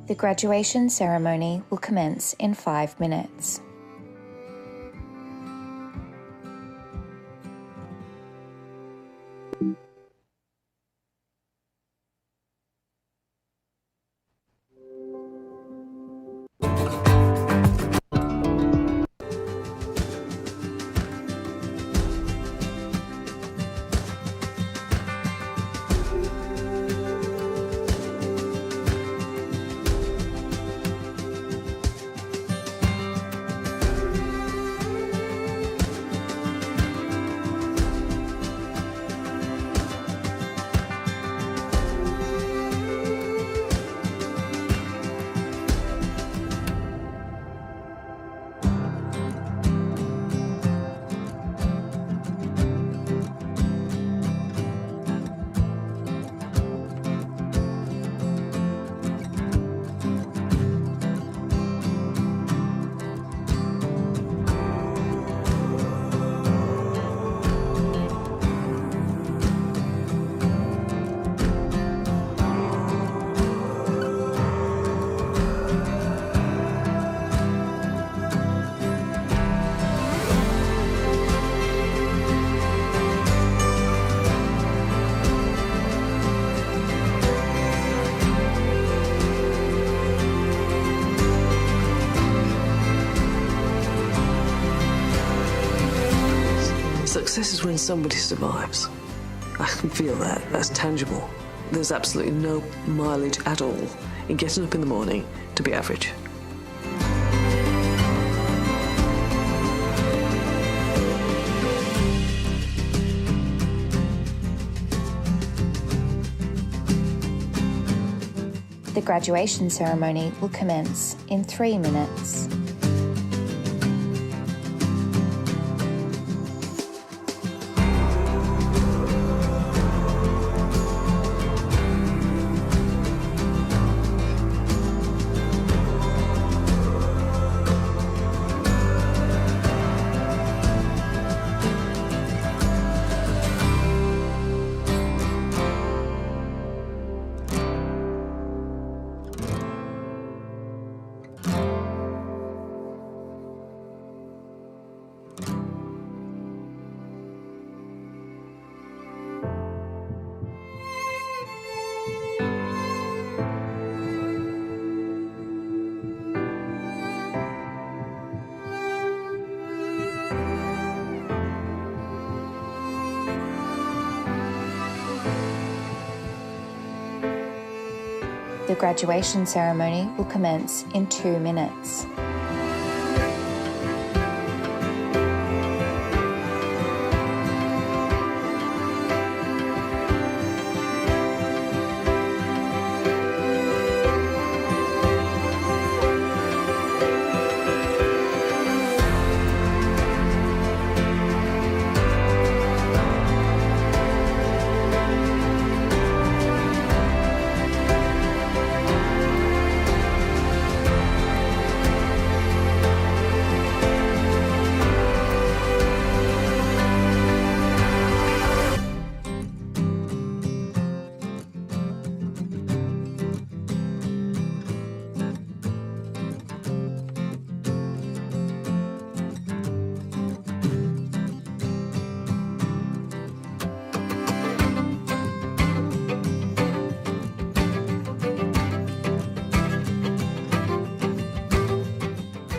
The graduation ceremony will commence in 5 minutes. Success is when somebody survives. I can feel that. That's tangible. There's absolutely no mileage at all in getting up in the morning to be average. The graduation ceremony will commence in 3 minutes. The graduation ceremony will commence in 2 minutes.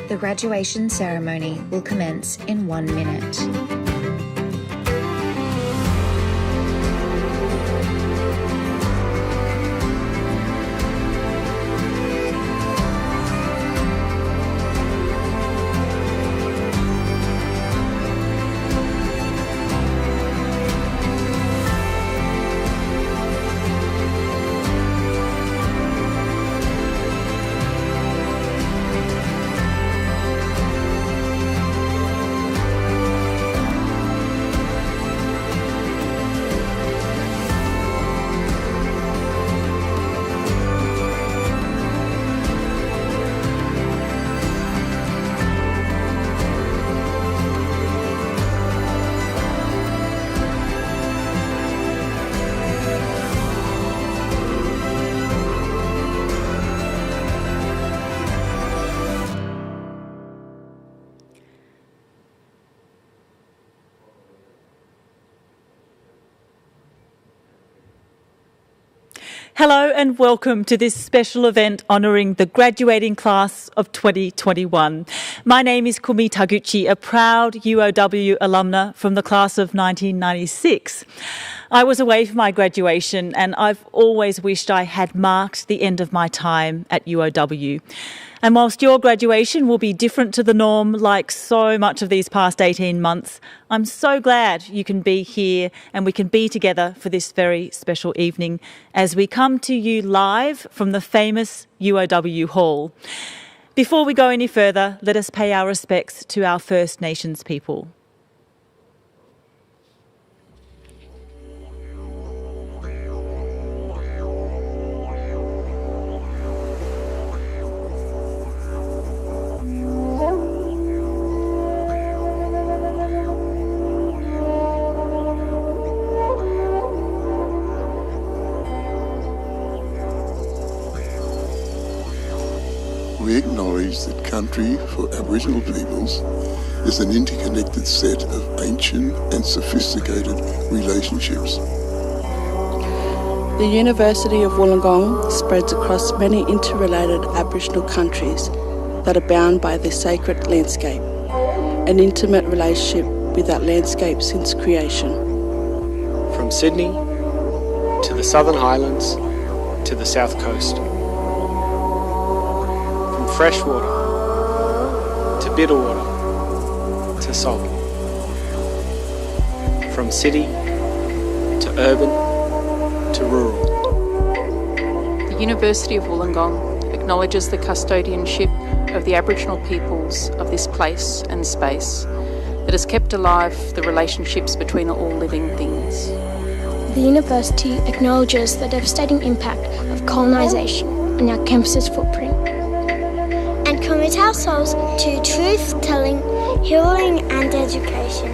The graduation ceremony will commence in 1 minute. Hello and welcome to this special event honouring the graduating class of 2021. My name is Kumi Taguchi, a proud UOW alumna from the class of 1996. I was away for my graduation and I've always wished I had marked the end of my time at UOW. And whilst your graduation will be different to the norm, like so much of these past 18 months, I'm so glad you can be here and we can be together for this very special evening as we come to you live from the famous UOW Hall. Before we go any further, let us pay our respects to our First Nations people. We acknowledge that country for Aboriginal peoples is an interconnected set of ancient and sophisticated relationships. The University of Wollongong spreads across many interrelated Aboriginal countries that are bound by their sacred landscape, an intimate relationship with that landscape since creation. From Sydney to the Southern Highlands to the South Coast. Freshwater to bitter water to salt. From city to urban to rural. The University of Wollongong acknowledges the custodianship of the Aboriginal peoples of this place and space that has kept alive the relationships between all living things. The university acknowledges the devastating impact of colonisation on our campus's footprint. And commit ourselves to truth-telling, healing and education.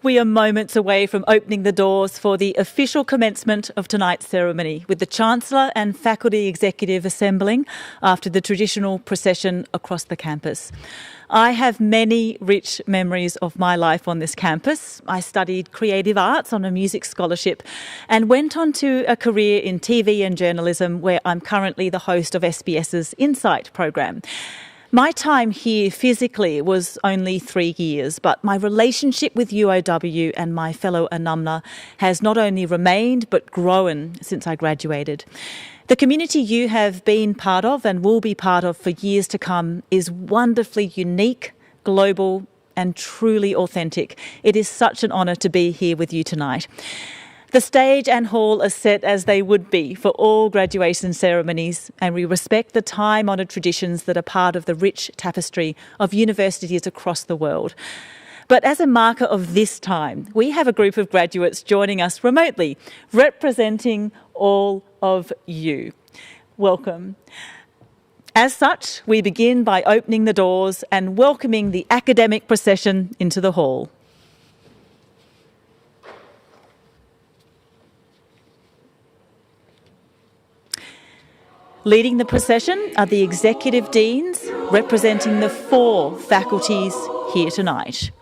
We are moments away from opening the doors for the official commencement of tonight's ceremony, with the Chancellor and Faculty Executive assembling after the traditional procession across the campus. I have many rich memories of my life on this campus. I studied creative arts on a music scholarship and went on to a career in TV and journalism, where I'm currently the host of SBS's Insight program. My time here physically was only 3 years, but my relationship with UOW and my fellow alumna has not only remained but grown since I graduated. The community you have been part of and will be part of for years to come is wonderfully unique, global and truly authentic. It is such an honour to be here with you tonight. The stage and hall are set as they would be for all graduation ceremonies, and we respect the time-honoured traditions that are part of the rich tapestry of universities across the world. But as a marker of this time, we have a group of graduates joining us remotely, representing all of you. Welcome. As such, we begin by opening the doors and welcoming the academic procession into the hall. Leading the procession are the Executive Deans representing the 4 faculties here tonight.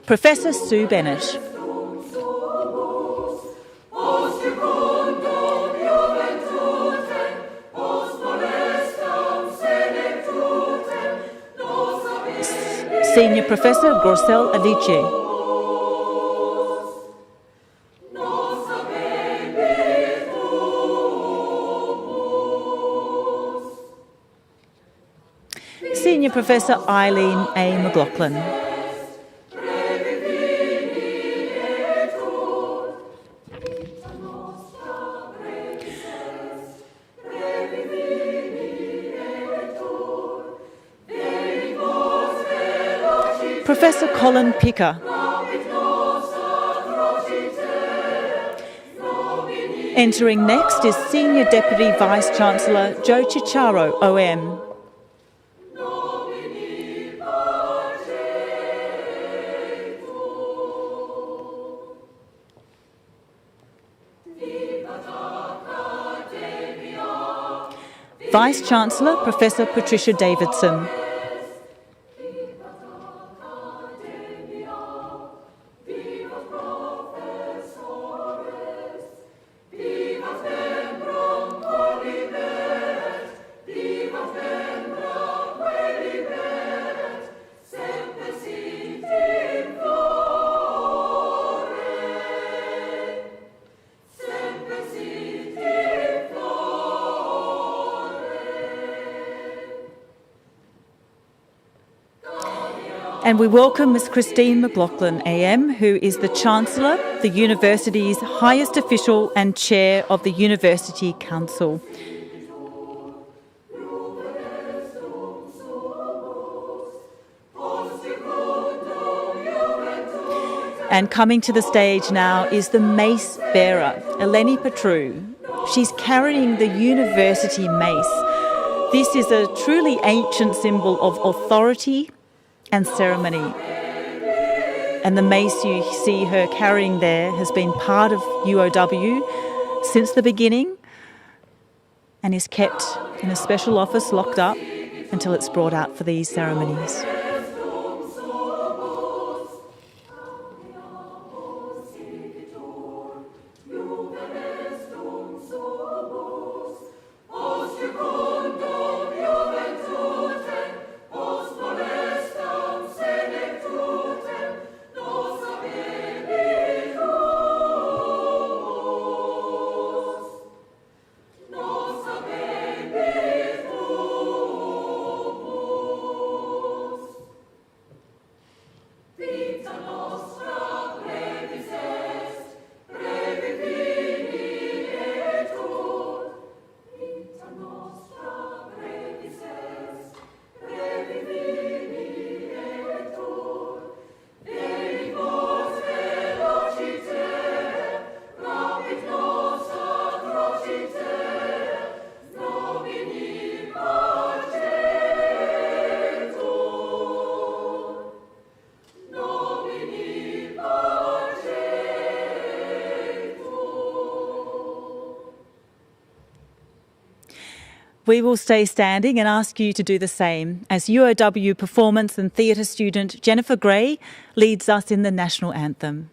Professor Sue Bennett. Senior Professor Grorsel Alice. Senior Professor Eileen A. McLaughlin. Professor Colin Picker. Entering next is Senior Deputy Vice-Chancellor Joe Chicharo, OM. Vice-Chancellor Professor Patricia Davidson. And we welcome Ms Christine McLaughlin AM, who is the Chancellor, the University's highest official and Chair of the University Council. And coming to the stage now is the mace bearer, Eleni Petru. She's carrying the university mace. This is a truly ancient symbol of authority and ceremony. And the mace you see her carrying there has been part of UOW since the beginning and is kept in a special office locked up until it's brought out for these ceremonies. We will stay standing and ask you to do the same as UOW performance and theatre student Jennifer Gray leads us in the national anthem.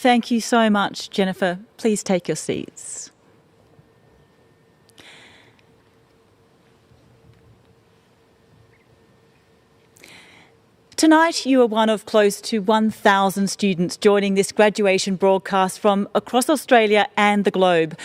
Thank you so much, Jennifer. Please take your seats. Tonight, you are one of close to 1,000 students joining this graduation broadcast from across Australia and the globe,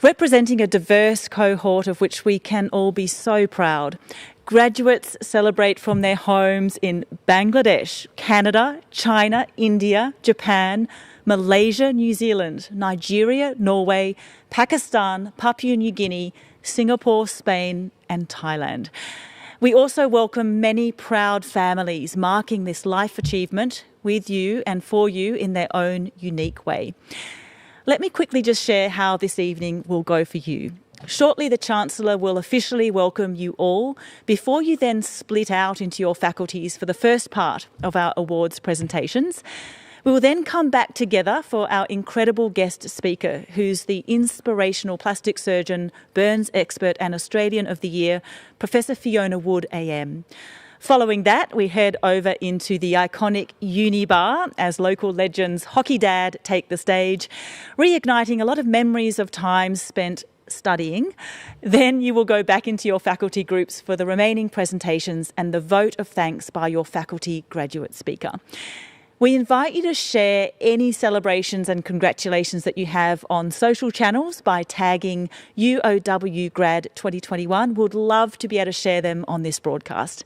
representing a diverse cohort of which we can all be so proud. Graduates celebrate from their homes in Bangladesh, Canada, China, India, Japan, Malaysia, New Zealand, Nigeria, Norway, Pakistan, Papua New Guinea, Singapore, Spain and Thailand. We also welcome many proud families marking this life achievement with you and for you in their own unique way. Let me quickly just share how this evening will go for you. Shortly, the Chancellor will officially welcome you all before you then split out into your faculties for the first part of our awards presentations. We will then come back together for our incredible guest speaker, who's the inspirational plastic surgeon, burns expert and Australian of the Year, Professor Fiona Wood AM. Following that, we head over into the iconic Uni Bar as local legends Hockey Dad take the stage, reigniting a lot of memories of times spent studying. Then you will go back into your faculty groups for the remaining presentations and the vote of thanks by your faculty graduate speaker. We invite you to share any celebrations and congratulations that you have on social channels by tagging UOW Grad 2021. We'd love to be able to share them on this broadcast.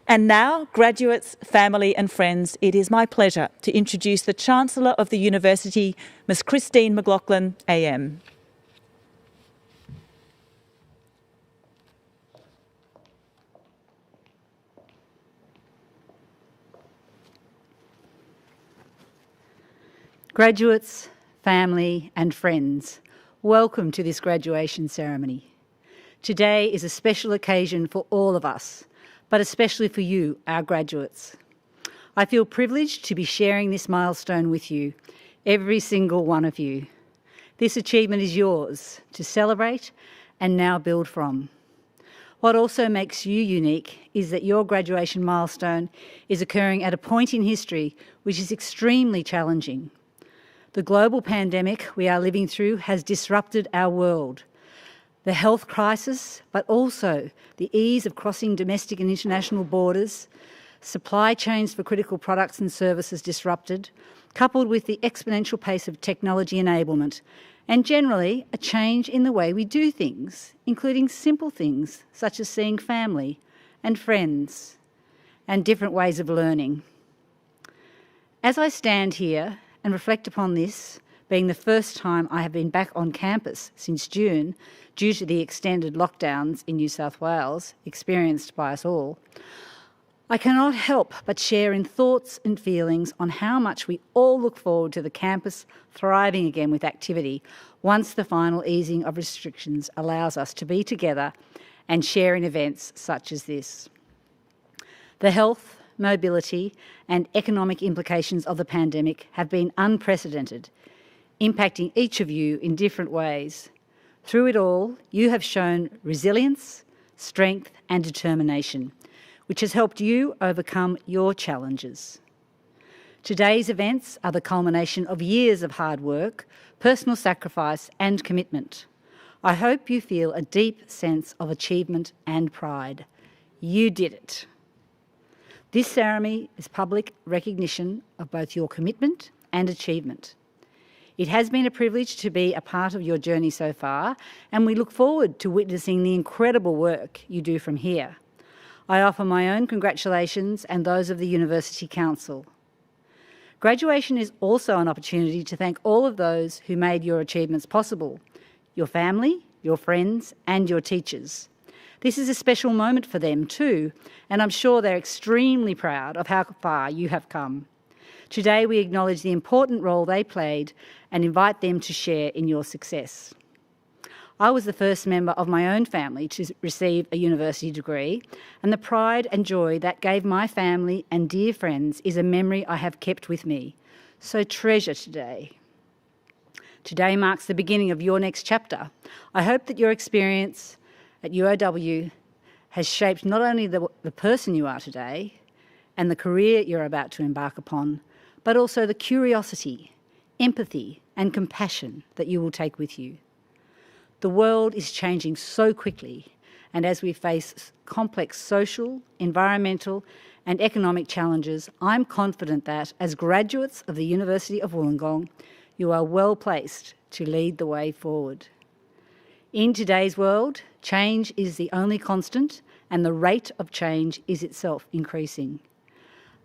And now, graduates, family and friends, it is my pleasure to introduce the Chancellor of the University, Ms Christine McLaughlin, AM. Graduates, family and friends, welcome to this graduation ceremony. Today is a special occasion for all of us, but especially for you, our graduates. I feel privileged to be sharing this milestone with you, every single one of you. This achievement is yours to celebrate and now build from. What also makes you unique is that your graduation milestone is occurring at a point in history which is extremely challenging. The global pandemic we are living through has disrupted our world. The health crisis, but also the ease of crossing domestic and international borders, supply chains for critical products and services disrupted, coupled with the exponential pace of technology enablement, and generally a change in the way we do things, including simple things such as seeing family and friends and different ways of learning. As I stand here and reflect upon this, being the first time I have been back on campus since June due to the extended lockdowns in New South Wales experienced by us all, I cannot help but share in thoughts and feelings on how much we all look forward to the campus thriving again with activity once the final easing of restrictions allows us to be together and share in events such as this. The health, mobility and economic implications of the pandemic have been unprecedented, impacting each of you in different ways. Through it all, you have shown resilience, strength and determination, which has helped you overcome your challenges. Today's events are the culmination of years of hard work, personal sacrifice and commitment. I hope you feel a deep sense of achievement and pride. You did it. This ceremony is public recognition of both your commitment and achievement. It has been a privilege to be a part of your journey so far, and we look forward to witnessing the incredible work you do from here. I offer my own congratulations and those of the University Council. Graduation is also an opportunity to thank all of those who made your achievements possible, your family, your friends and your teachers. This is a special moment for them too, and I'm sure they're extremely proud of how far you have come. Today we acknowledge the important role they played and invite them to share in your success. I was the first member of my own family to receive a university degree, and the pride and joy that gave my family and dear friends is a memory I have kept with me. So treasure today. Today marks the beginning of your next chapter. I hope that your experience at UOW has shaped not only the person you are today and the career you're about to embark upon, but also the curiosity, empathy and compassion that you will take with you. The world is changing so quickly, and as we face complex social, environmental and economic challenges, I'm confident that, as graduates of the University of Wollongong, you are well placed to lead the way forward. In today's world, change is the only constant, and the rate of change is itself increasing.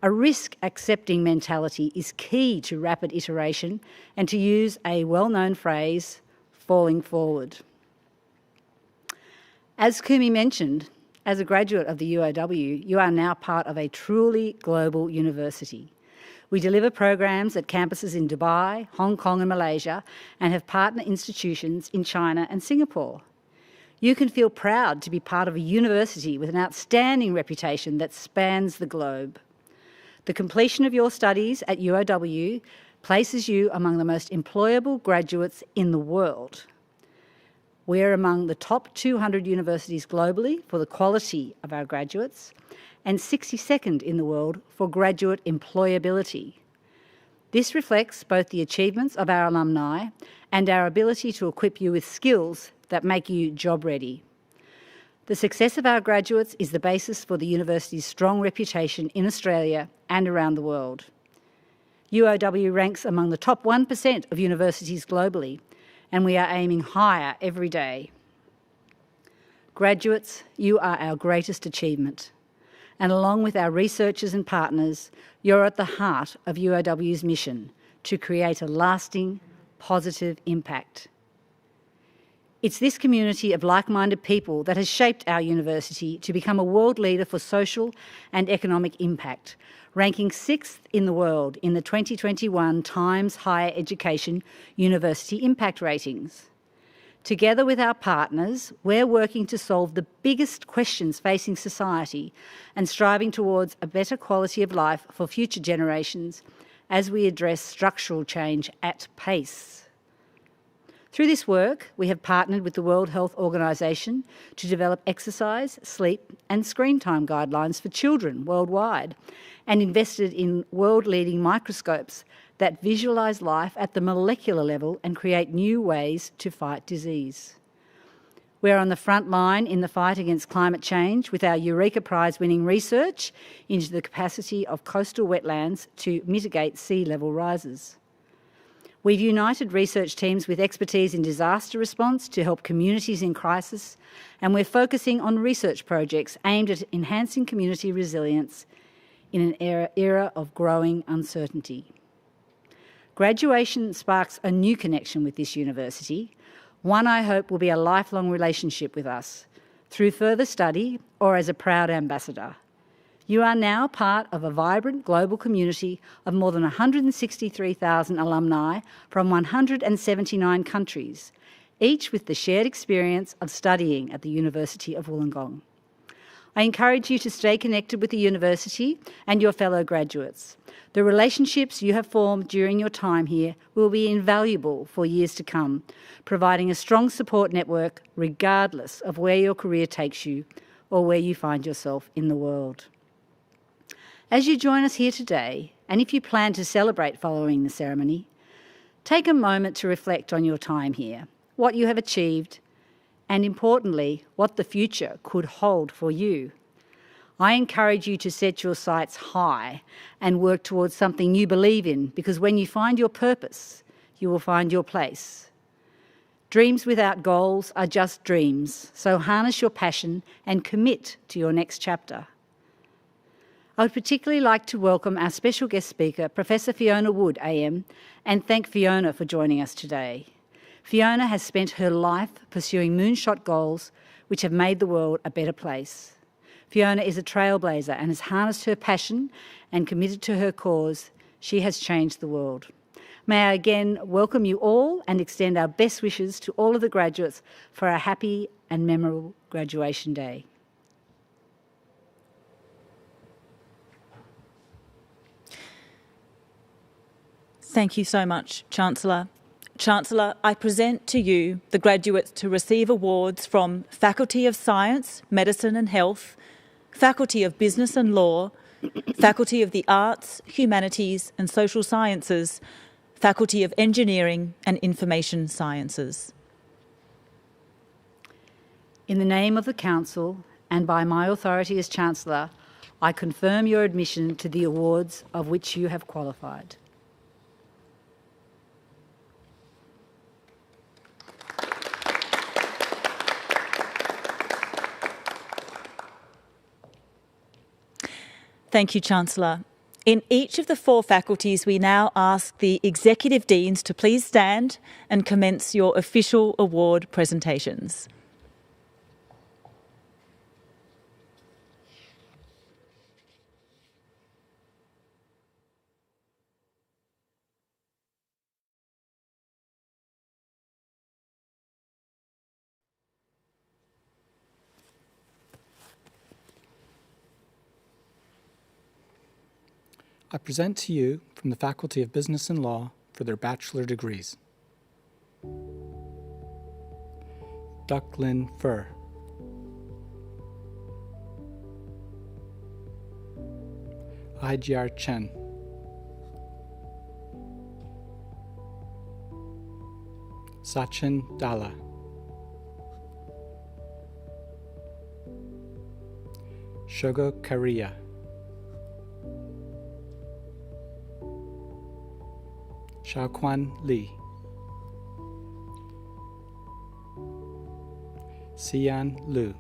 A risk-accepting mentality is key to rapid iteration and, to use a well-known phrase, falling forward. As Kumi mentioned, as a graduate of the UOW, you are now part of a truly global university. We deliver programs at campuses in Dubai, Hong Kong and Malaysia, and have partner institutions in China and Singapore. You can feel proud to be part of a university with an outstanding reputation that spans the globe. The completion of your studies at UOW places you among the most employable graduates in the world. We're among the top 200 universities globally for the quality of our graduates and 62nd in the world for graduate employability. This reflects both the achievements of our alumni and our ability to equip you with skills that make you job ready. The success of our graduates is the basis for the university's strong reputation in Australia and around the world. UOW ranks among the top 1% of universities globally, and we are aiming higher every day. Graduates, you are our greatest achievement, and along with our researchers and partners, you're at the heart of UOW's mission to create a lasting, positive impact. It's this community of like-minded people that has shaped our university to become a world leader for social and economic impact, ranking 6th in the world in the 2021 Times Higher Education University Impact Ratings. Together with our partners, we're working to solve the biggest questions facing society and striving towards a better quality of life for future generations as we address structural change at pace. Through this work, we have partnered with the World Health Organization to develop exercise, sleep and screen time guidelines for children worldwide and invested in world-leading microscopes that visualise life at the molecular level and create new ways to fight disease. We're on the front line in the fight against climate change with our Eureka Prize-winning research into the capacity of coastal wetlands to mitigate sea level rises. We've united research teams with expertise in disaster response to help communities in crisis, and we're focusing on research projects aimed at enhancing community resilience in an era of growing uncertainty. Graduation sparks a new connection with this university, one I hope will be a lifelong relationship with us, through further study or as a proud ambassador. You are now part of a vibrant global community of more than 163,000 alumni from 179 countries, each with the shared experience of studying at the University of Wollongong. I encourage you to stay connected with the university and your fellow graduates. The relationships you have formed during your time here will be invaluable for years to come, providing a strong support network regardless of where your career takes you or where you find yourself in the world. As you join us here today, and if you plan to celebrate following the ceremony, take a moment to reflect on your time here, what you have achieved, and importantly, what the future could hold for you. I encourage you to set your sights high and work towards something you believe in, because when you find your purpose, you will find your place. Dreams without goals are just dreams, so harness your passion and commit to your next chapter. I would particularly like to welcome our special guest speaker, Professor Fiona Wood, AM, and thank Fiona for joining us today. Fiona has spent her life pursuing moonshot goals which have made the world a better place. Fiona is a trailblazer and has harnessed her passion and committed to her cause. She has changed the world. May I again welcome you all and extend our best wishes to all of the graduates for a happy and memorable graduation day. Thank you so much, Chancellor. Chancellor, I present to you the graduates to receive awards from Faculty of Science, Medicine and Health, Faculty of Business and Law, Faculty of the Arts, Humanities and Social Sciences, Faculty of Engineering and Information Sciences. In the name of the Council and by my authority as Chancellor, I confirm your admission to the awards of which you have qualified. Thank you, Chancellor. In each of the 4 faculties, we now ask the Executive Deans to please stand and commence your official award presentations. I present to you from the Faculty of Business and Law for their bachelor degrees. Duc Lin Fur. Aijiar Chen. Sachin Dalla. Shogo Kariya. Xiaoquan Li. Xian Lu.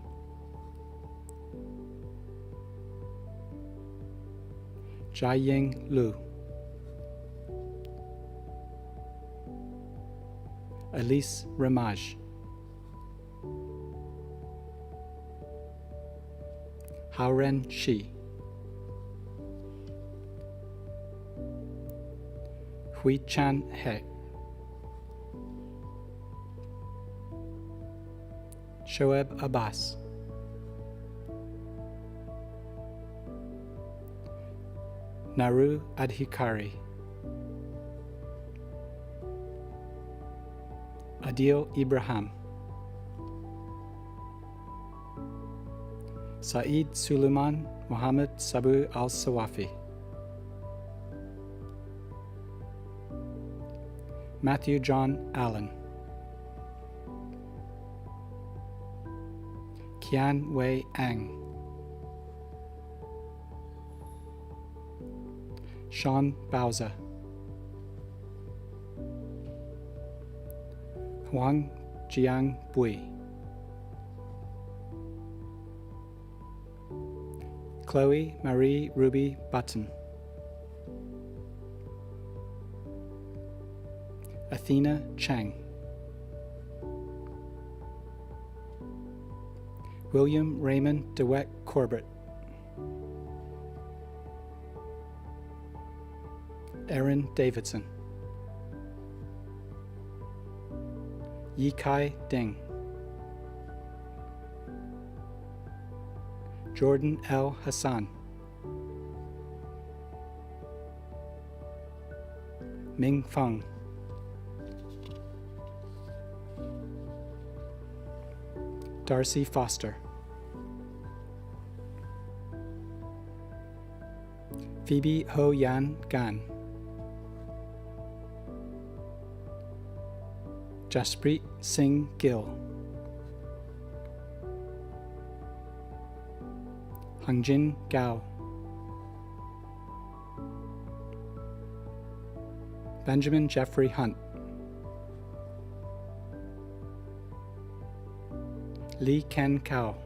Jiaying Lu. Elise Ramage. Haoren Shi. Hui Chan He. Shoaib Abbas. Naru Adhikari. Adil Ibrahim. Saeed Suleiman Muhammad Sabu Al-Sawafi. Matthew John Allen. Kian Wei Ang. Sean Bowser. Huang Jiang Bui. Chloe Marie Ruby Button. Athena Chang. William Raymond DeWeck Corbett. Erin Davidson. Yikai Deng. Jordan L. Hassan. Ming Feng. Darcy Foster. Phoebe Ho Yan Gan. Jasprit Singh Gill. Hangjin Gao. Benjamin Jeffrey Hunt. Lee Ken Kao.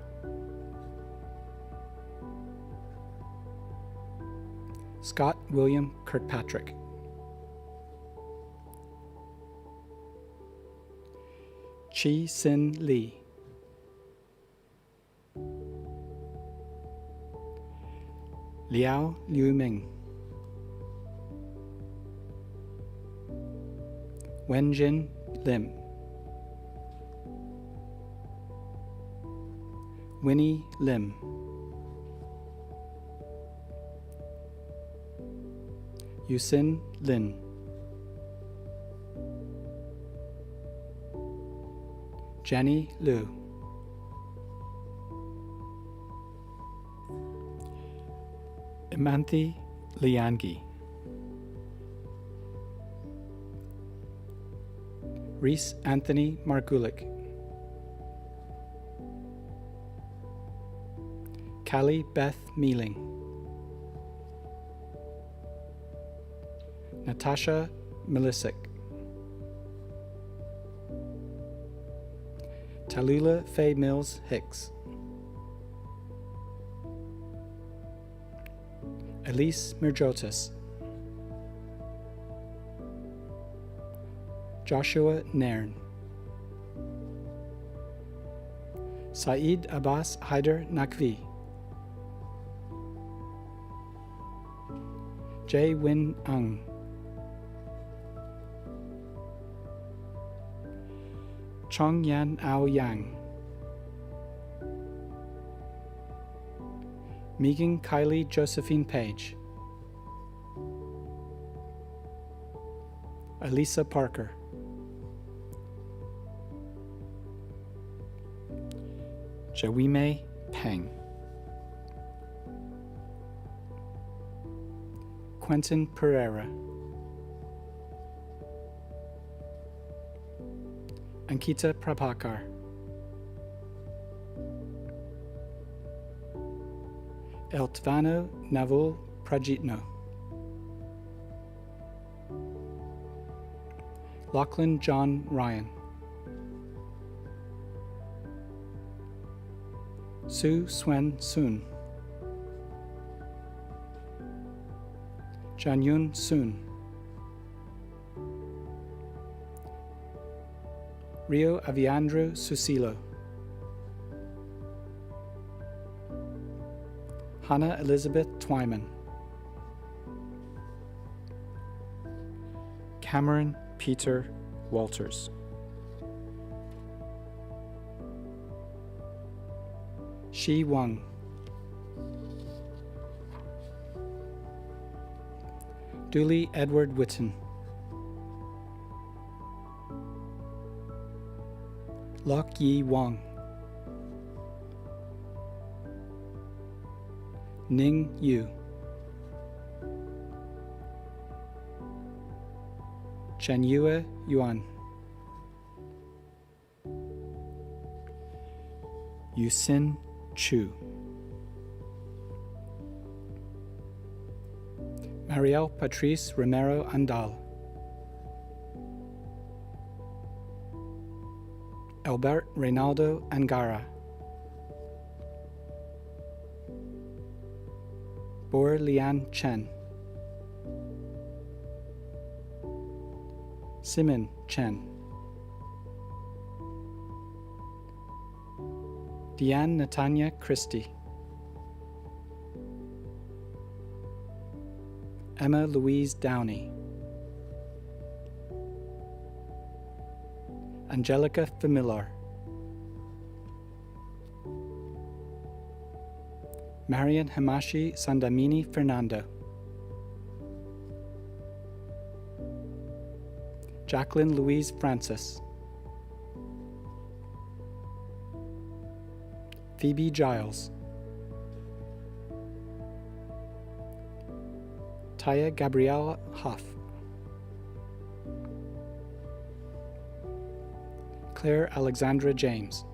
Scott William Kirkpatrick. Chi Sin Lee. Liao Liu Ming. Wenjin Lim. Winnie Lim. Yusin Lin. Jenny Liu. Imanthi Liangi. Reese Anthony Margulik. Callie Beth Mealing. Natasha Milisic. Tallulah Faye Mills Hicks. Elise Mirjotis. Joshua Nairn. Saeed Abbas Haider Naqvi. Jae Win Ang. Chong Yan Ao Yang. Megan Kylie Josephine Page. Elisa Parker, Jawime Peng, Quentin Pereira, Ankita Prabhakar, Eltvano Navul Prajitno, Lachlan John Ryan, Su Swen Sun, Janyun Sun, Rio Aviandro Susilo, Hannah Elizabeth Twyman, Cameron Peter Walters, Shi Wang, Dooley Edward Witten, Lok Yi Wang, Ning Yu, Chenyue Yuan, Yusin Chu, Marielle Patrice Romero Andal, Albert Reynaldo Angara, Bor Lian Chen, Simon Chen, Deanne Natanya Christie, Emma Louise Downey, Angelica Famillar, Marian Hamashi Sandamini Fernando, Jacqueline Louise Francis, Phoebe Giles, Taya Gabriella Huff, Claire Alexandra James,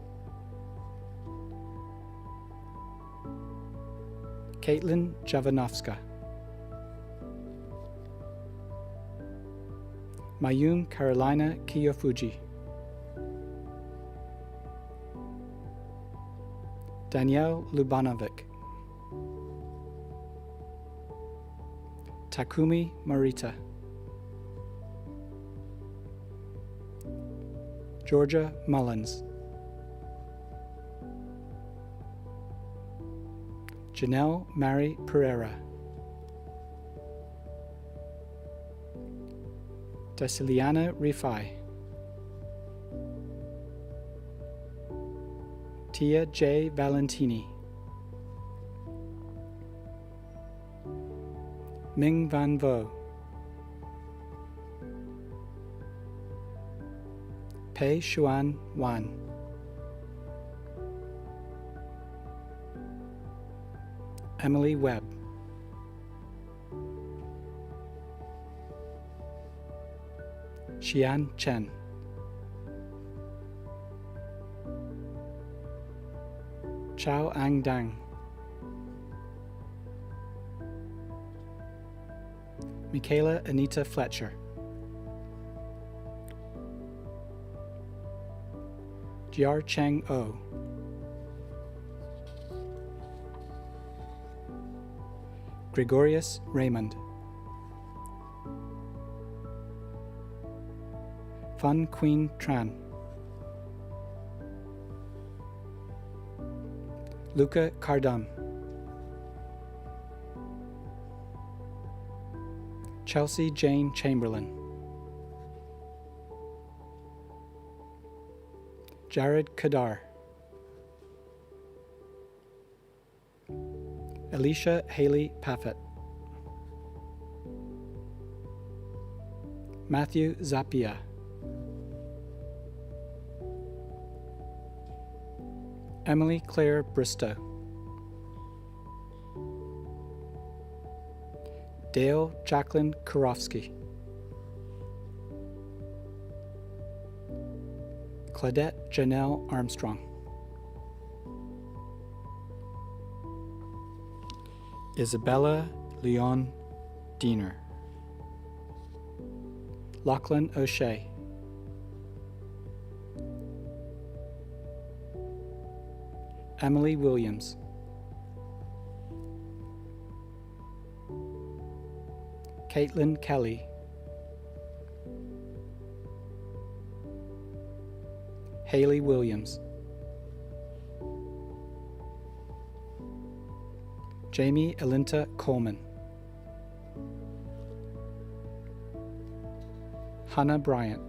Caitlin Javanovska, Mayun Carolina Kiyofuji, Danielle Lubanovic, Takumi Marita, Georgia Mullins, Janelle Mary Pereira, Dasiliana Rifai, Tia J. Valentini, Ming Van Vo, Pei Xuan Wan, Emily Webb, Xian Chen, Chao Ang Dang, Michaela Anita Fletcher, Jiar Cheng O, Gregorius Raymond, Fun Queen Tran, Luca Cardam, Chelsea Jane Chamberlain, Jared Kadar, Alicia Haley Paffett, Matthew Zappia. Emily Claire Bristow. Dale Jacqueline Kurofsky. Claudette Janelle Armstrong. Isabella Leon Diener. Lachlan O'Shea. Emily Williams. Caitlin Kelly. Haley Williams. Jamie Elinta Coleman. Hannah Bryant.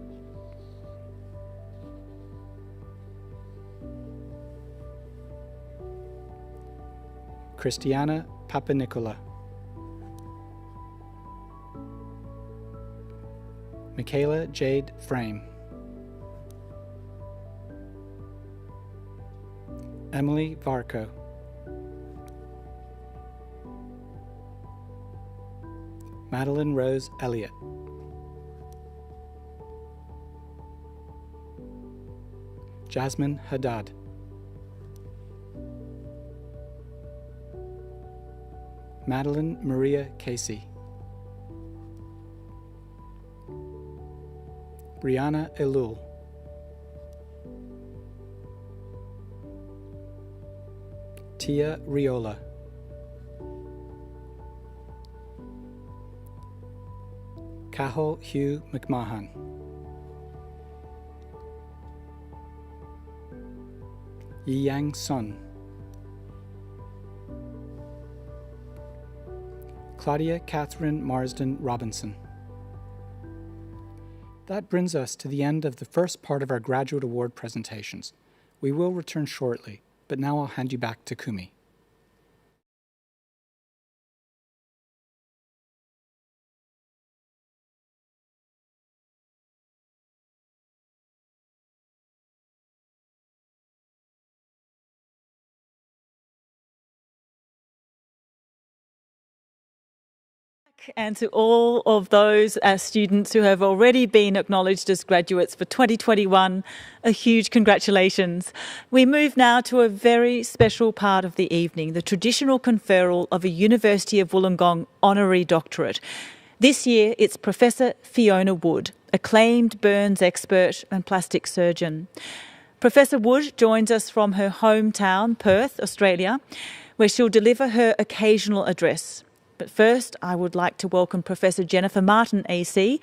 Christiana Papanicola. Michaela Jade Frame. Emily Varco. Madeline Rose Elliott. Jasmine Haddad. Madeline Maria Casey. Brianna Elul. Tia Riola. Cahill Hugh McMahon. Yi-Yang Sun. Claudia Catherine Marsden Robinson. That brings us to the end of the first part of our graduate award presentations. We will return shortly, but now I'll hand you back to Kumi. And to all of those students who have already been acknowledged as graduates for 2021, a huge congratulations. We move now to a very special part of the evening, the traditional conferral of a University of Wollongong Honorary doctorate. This year it's Professor Fiona Wood, acclaimed burns expert and plastic surgeon. Professor Wood joins us from her hometown, Perth, Australia, where she'll deliver her occasional address. But first, I would like to welcome Professor Jennifer Martin AC,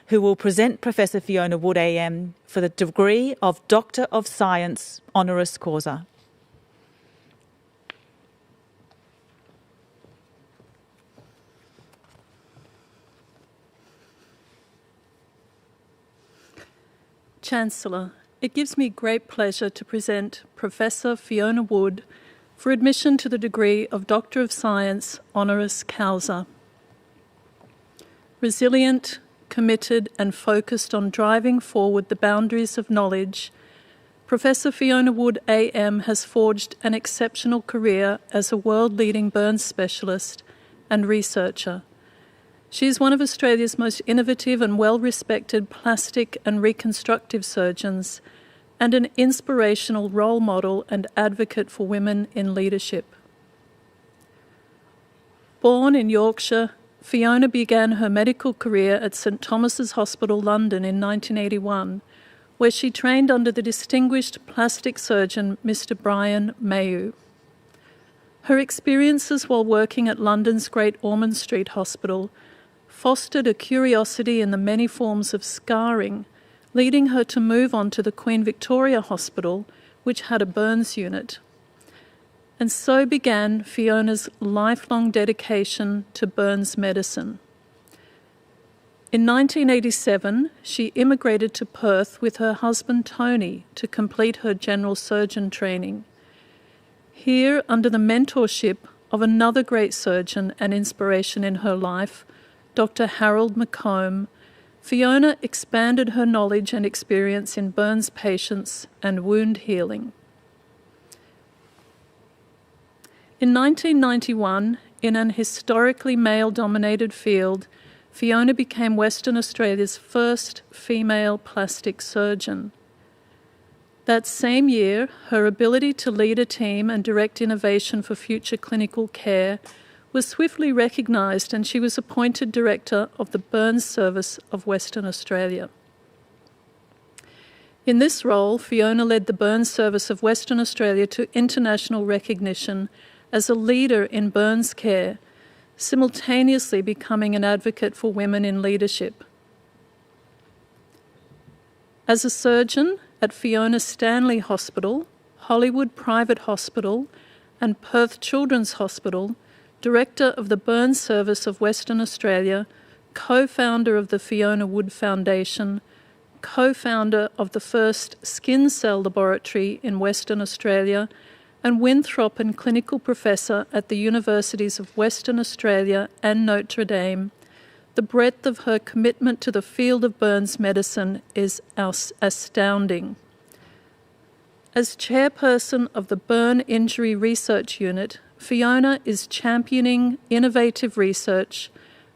who will present Professor Fiona Wood AM for the degree of Doctor of Science, honoris causa. Chancellor, it gives me great pleasure to present Professor Fiona Wood for admission to the degree of Doctor of Science, honoris causa. Resilient, committed and focused on driving forward the boundaries of knowledge, Professor Fiona Wood AM has forged an exceptional career as a world-leading burns specialist and researcher. She is one of Australia's most innovative and well-respected plastic and reconstructive surgeons, and an inspirational role model and advocate for women in leadership. Born in Yorkshire, Fiona began her medical career at St Thomas's Hospital, London in 1981, where she trained under the distinguished plastic surgeon Mr Brian Mayu. Her experiences while working at London's Great Ormond Street Hospital fostered a curiosity in the many forms of scarring, leading her to move on to the Queen Victoria Hospital, which had a burns unit. And so began Fiona's lifelong dedication to burns medicine. In 1987, she immigrated to Perth with her husband Tony to complete her general surgeon training. Here, under the mentorship of another great surgeon and inspiration in her life, Dr. Harold McComb, Fiona expanded her knowledge and experience in burns patients and wound healing. In 1991, in an historically male-dominated field, Fiona became Western Australia's first female plastic surgeon. That same year, her ability to lead a team and direct innovation for future clinical care was swiftly recognised, and she was appointed Director of the Burns Service of Western Australia. In this role, Fiona led the Burns Service of Western Australia to international recognition as a leader in burns care, simultaneously becoming an advocate for women in leadership. As a surgeon at Fiona Stanley Hospital, Hollywood Private Hospital, and Perth Children's Hospital, Director of the Burns Service of Western Australia, co-founder of the Fiona Wood Foundation, co-founder of the first skin cell laboratory in Western Australia, and Winthrop and clinical professor at the Universities of Western Australia and Notre Dame, the breadth of her commitment to the field of burns medicine is astounding. As chairperson of the Burn Injury Research Unit, Fiona is championing innovative research,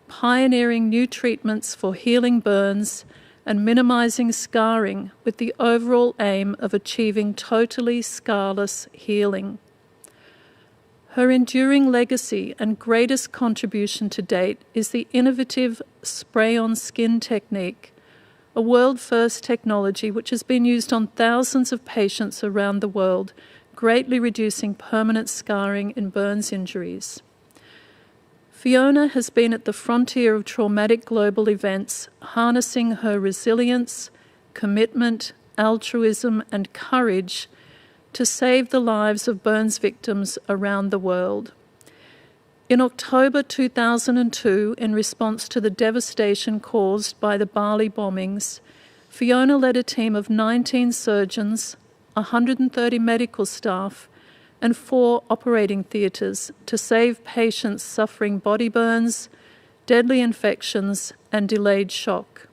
pioneering new treatments for healing burns, and minimising scarring with the overall aim of achieving totally scarless healing. Her enduring legacy and greatest contribution to date is the innovative spray-on skin technique, a world-first technology which has been used on thousands of patients around the world, greatly reducing permanent scarring in burns injuries. Fiona has been at the frontier of traumatic global events, harnessing her resilience, commitment, altruism, and courage to save the lives of burns victims around the world. In October 2002, in response to the devastation caused by the Bali bombings, Fiona led a team of 19 surgeons, 130 medical staff, and 4 operating theatres to save patients suffering body burns, deadly infections, and delayed shock.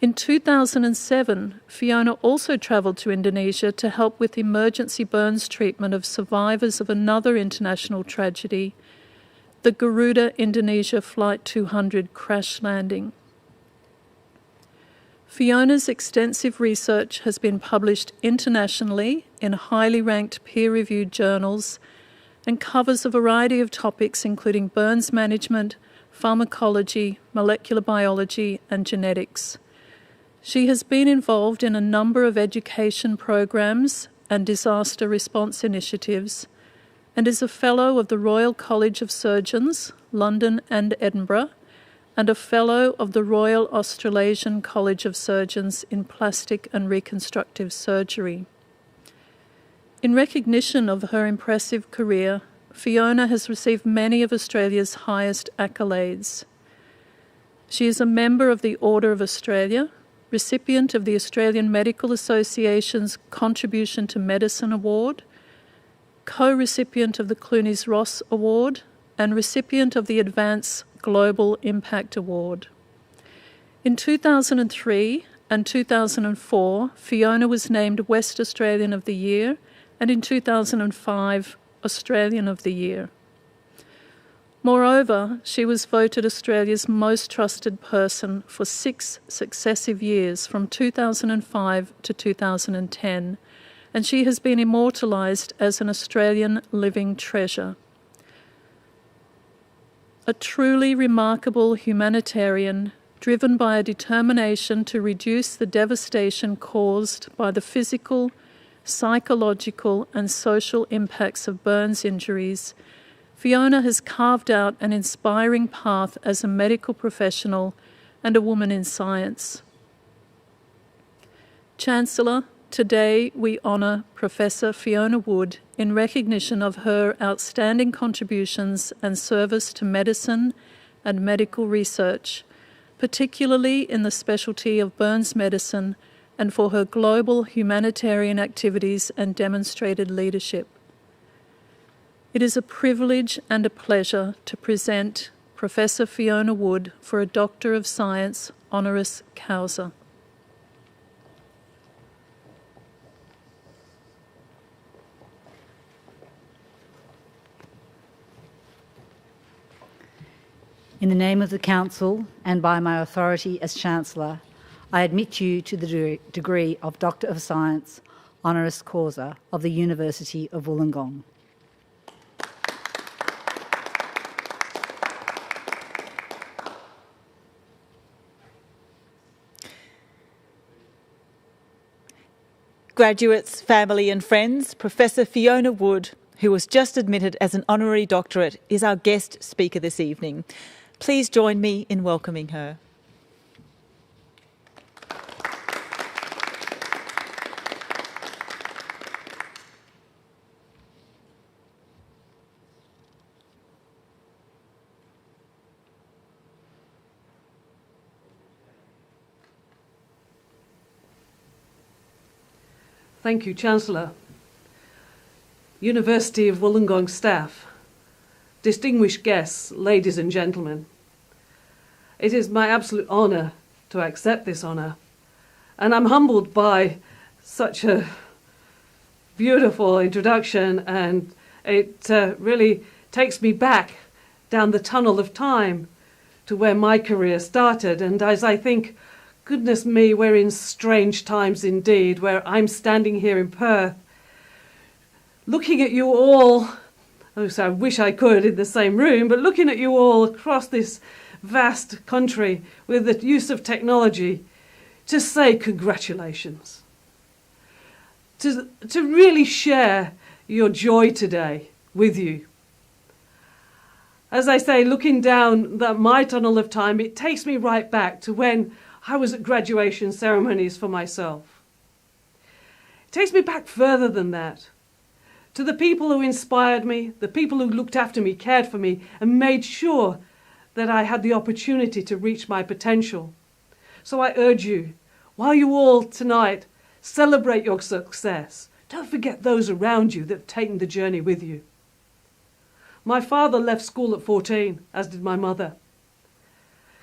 In 2007, Fiona also travelled to Indonesia to help with emergency burns treatment of survivors of another international tragedy, the Garuda Indonesia Flight 200 crash landing. Fiona's extensive research has been published internationally in highly ranked peer-reviewed journals and covers a variety of topics including burns management, pharmacology, molecular biology, and genetics. She has been involved in a number of education programs and disaster response initiatives and is a Fellow of the Royal College of Surgeons, London and Edinburgh, and a Fellow of the Royal Australasian College of Surgeons in Plastic and Reconstructive Surgery. In recognition of her impressive career, Fiona has received many of Australia's highest accolades. She is a member of the Order of Australia, recipient of the Australian Medical Association's Contribution to Medicine Award, co-recipient of the Clunies Ross Award, and recipient of the Advance Global Impact Award. In 2003 and 2004, Fiona was named West Australian of the Year, and in 2005, Australian of the Year. Moreover, she was voted Australia's most trusted person for 6 successive years from 2005 to 2010, and she has been immortalised as an Australian living treasure. A truly remarkable humanitarian, driven by a determination to reduce the devastation caused by the physical, psychological, and social impacts of burns injuries, Fiona has carved out an inspiring path as a medical professional and a woman in science. Chancellor, today we honour Professor Fiona Wood in recognition of her outstanding contributions and service to medicine and medical research, particularly in the specialty of burns medicine, and for her global humanitarian activities and demonstrated leadership. It is a privilege and a pleasure to present Professor Fiona Wood for a Doctor of Science honoris causa. In the name of the Council and by my authority as Chancellor, I admit you to the degree of Doctor of Science, honoris causa of the University of Wollongong. Graduates, family and friends, Professor Fiona Wood, who was just admitted as an honorary doctorate, is our guest speaker this evening. Please join me in welcoming her. Thank you, Chancellor. University of Wollongong staff, distinguished guests, ladies and gentlemen. It is my absolute honour to accept this honour, and I'm humbled by such a beautiful introduction, and it really takes me back down the tunnel of time to where my career started. And as I think, goodness me, we're in strange times indeed, where I'm standing here in Perth, looking at you all, so I wish I could in the same room, but looking at you all across this vast country with the use of technology, to say congratulations. To really share your joy today with you. As I say, looking down my tunnel of time, it takes me right back to when I was at graduation ceremonies for myself. It takes me back further than that, to the people who inspired me, the people who looked after me, cared for me, and made sure that I had the opportunity to reach my potential. So I urge you, while you all tonight celebrate your success, don't forget those around you that have taken the journey with you. My father left school at 14, as did my mother.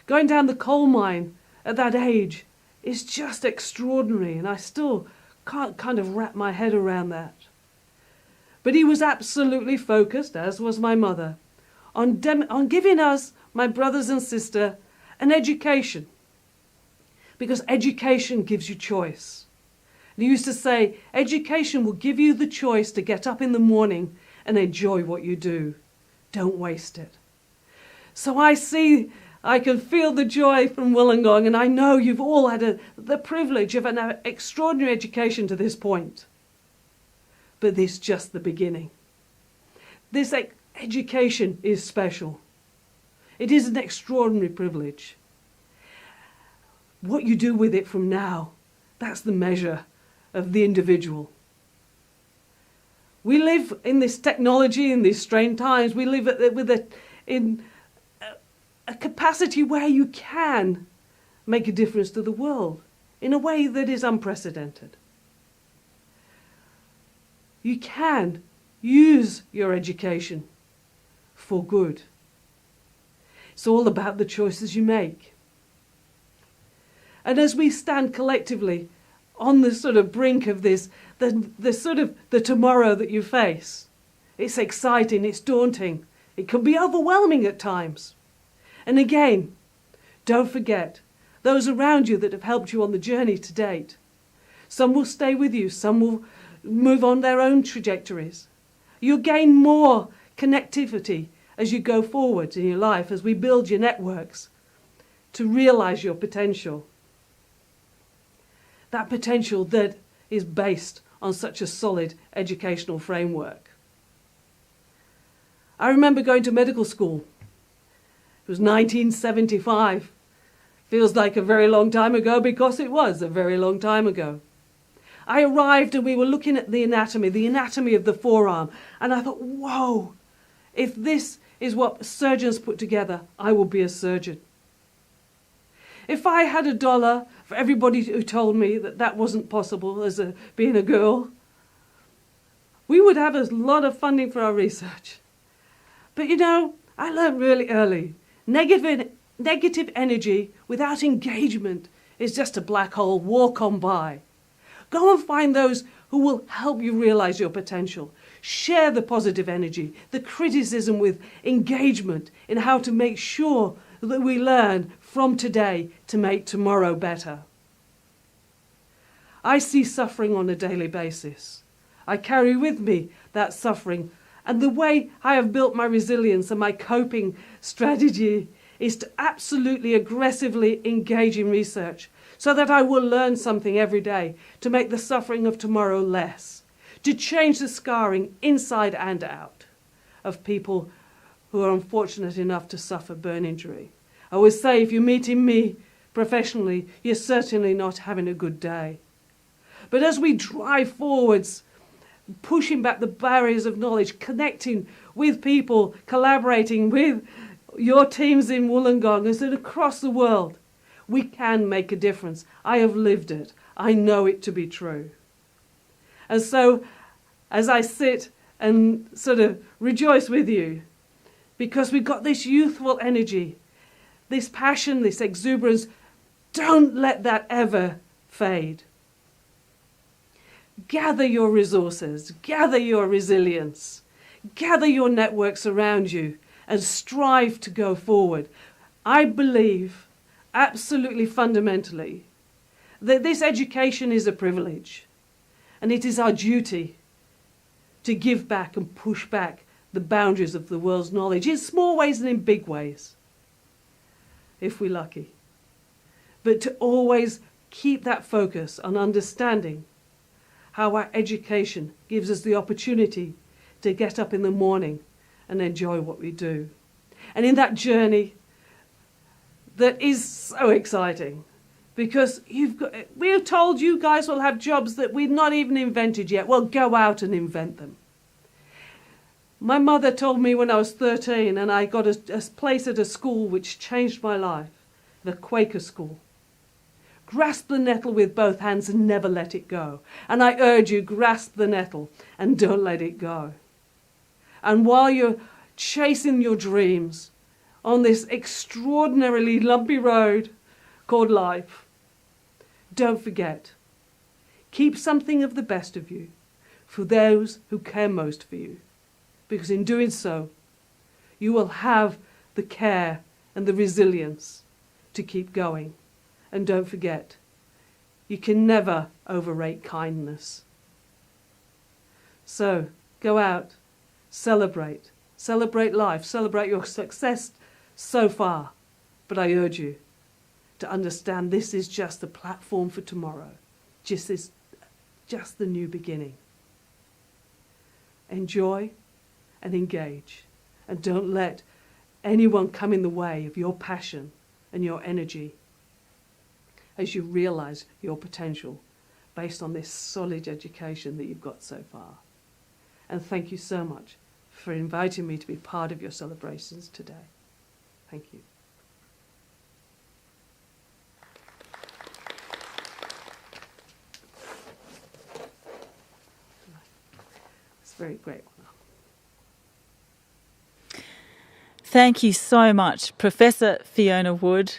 Going down the coal mine at that age is just extraordinary, and I still can't kind of wrap my head around that. But he was absolutely focused, as was my mother, on giving us, my brothers and sister, an education. Because education gives you choice. And he used to say, education will give you the choice to get up in the morning and enjoy what you do. Don't waste it. So I can feel the joy from Wollongong, and I know you've all had the privilege of an extraordinary education to this point. But this is just the beginning. This education is special. It is an extraordinary privilege. What you do with it from now, that's the measure of the individual. We live in this technology, in these strange times. We live in a capacity where you can make a difference to the world in a way that is unprecedented. You can use your education for good. It's all about the choices you make. And as we stand collectively on the sort of brink of this, the tomorrow that you face, it's exciting, it's daunting, it can be overwhelming at times. And again, don't forget those around you that have helped you on the journey to date. Some will stay with you, some will move on their own trajectories. You'll gain more connectivity as you go forward in your life, as we build your networks to realize your potential. That potential that is based on such a solid educational framework. I remember going to medical school. It was 1975. Feels like a very long time ago because it was a very long time ago. I arrived and we were looking at the anatomy of the forearm, and I thought, whoa, if this is what surgeons put together, I will be a surgeon. If I had $1 for everybody who told me that that wasn't possible as being a girl, we would have a lot of funding for our research. But you know, I learned really early, negative Negative energy without engagement is just a black hole. Walk on by. Go and find those who will help you realize your potential. Share the positive energy, the criticism with engagement in how to make sure that we learn from today to make tomorrow better. I see suffering on a daily basis. I carry with me that suffering, and the way I have built my resilience and my coping strategy is to absolutely aggressively engage in research so that I will learn something every day to make the suffering of tomorrow less, to change the scarring inside and out of people who are unfortunate enough to suffer burn injury. I always say, if you're meeting me professionally, you're certainly not having a good day. But as we drive forwards, pushing back the barriers of knowledge, connecting with people, collaborating with your teams in Wollongong and across the world, we can make a difference. I have lived it. I know it to be true. And so, as I sit and sort of rejoice with you, because we've got this youthful energy, this passion, this exuberance, don't let that ever fade. Gather your resources, gather your resilience, gather your networks around you, and strive to go forward. I believe, absolutely fundamentally, that this education is a privilege, and it is our duty to give back and push back the boundaries of the world's knowledge, in small ways and in big ways, if we're lucky. But to always keep that focus on understanding how our education gives us the opportunity to get up in the morning and enjoy what we do. And in that journey that is so exciting, because we're told you guys will have jobs that we've not even invented yet. Well, go out and invent them. My mother told me when I was 13 and I got a place at a school which changed my life, the Quaker school. Grasp the nettle with both hands and never let it go. And I urge you, grasp the nettle and don't let it go. And while you're chasing your dreams on this extraordinarily lumpy road called life, don't forget, keep something of the best of you for those who care most for you. Because in doing so, you will have the care and the resilience to keep going. And don't forget, you can never overrate kindness. So, go out, celebrate life, celebrate your success so far. But I urge you to understand this is just the platform for tomorrow, just the new beginning. Enjoy and engage, and don't let anyone come in the way of your passion and your energy as you realize your potential based on this solid education that you've got so far. And thank you so much for inviting me to be part of your celebrations today. Thank you. It's very great. Thank you so much, Professor Fiona Wood.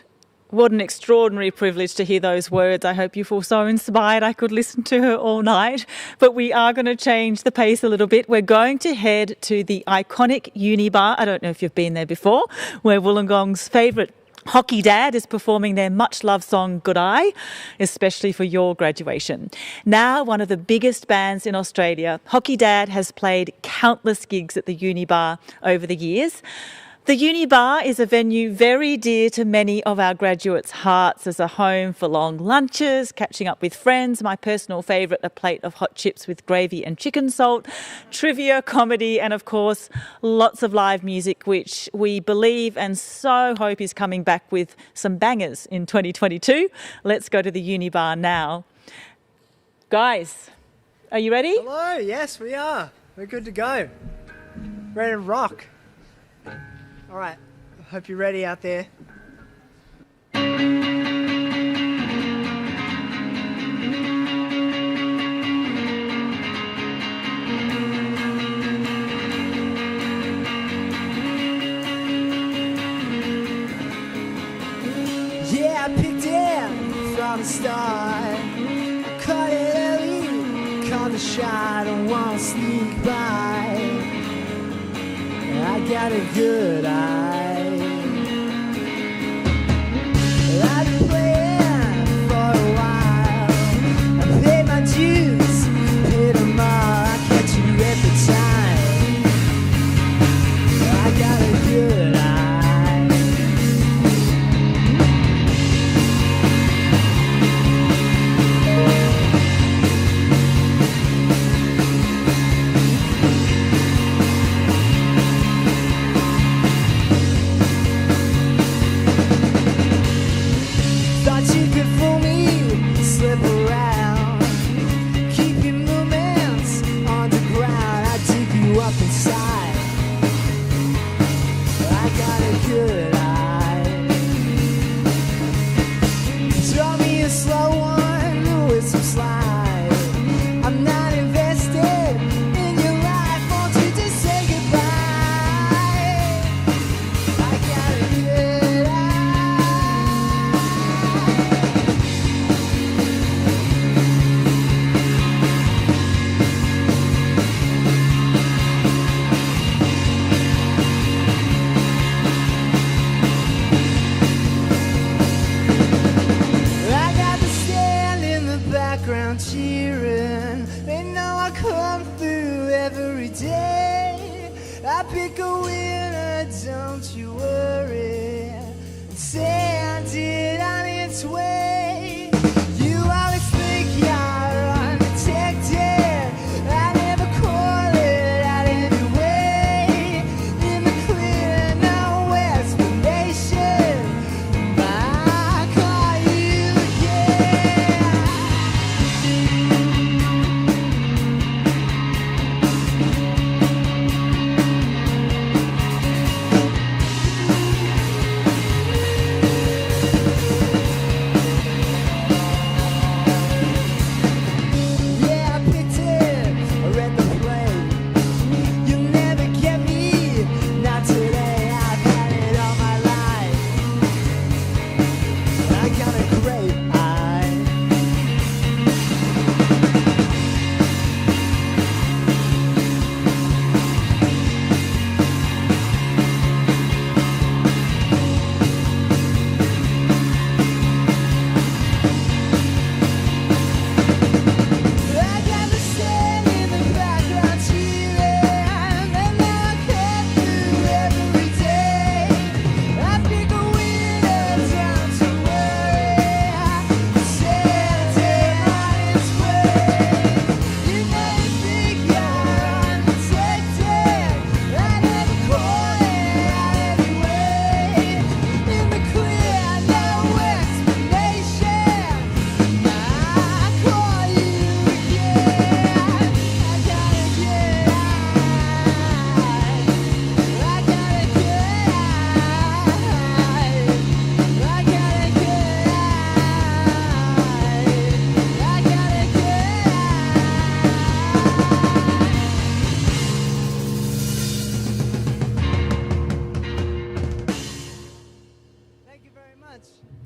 What an extraordinary privilege to hear those words. I hope you feel so inspired I could listen to her all night. But we are going to change the pace a little bit. We're going to head to the iconic Uni Bar. I don't know if you've been there before, where Wollongong's favourite Hockey Dad is performing their much-loved song, Good Eye, especially for your graduation. Now one of the biggest bands in Australia, Hockey Dad has played countless gigs at the Uni Bar over the years. The Uni Bar is a venue very dear to many of our graduates' hearts as a home for long lunches, catching up with friends, my personal favourite, a plate of hot chips with gravy and chicken salt, trivia, comedy, and of course, lots of live music, which we believe and so hope is coming back with some bangers in 2022. Let's go to the Uni Bar now. Guys, are you ready? Hello, yes, we are. We're good to go. Ready to rock. All right, hope you're ready out there. Yeah, I picked it from the start. I caught it early, caught the shot, I wanna sneak by. I got a good eye. I've been playing for a while. I paid my dues, paid them all. I catch you every time. I got a good eye.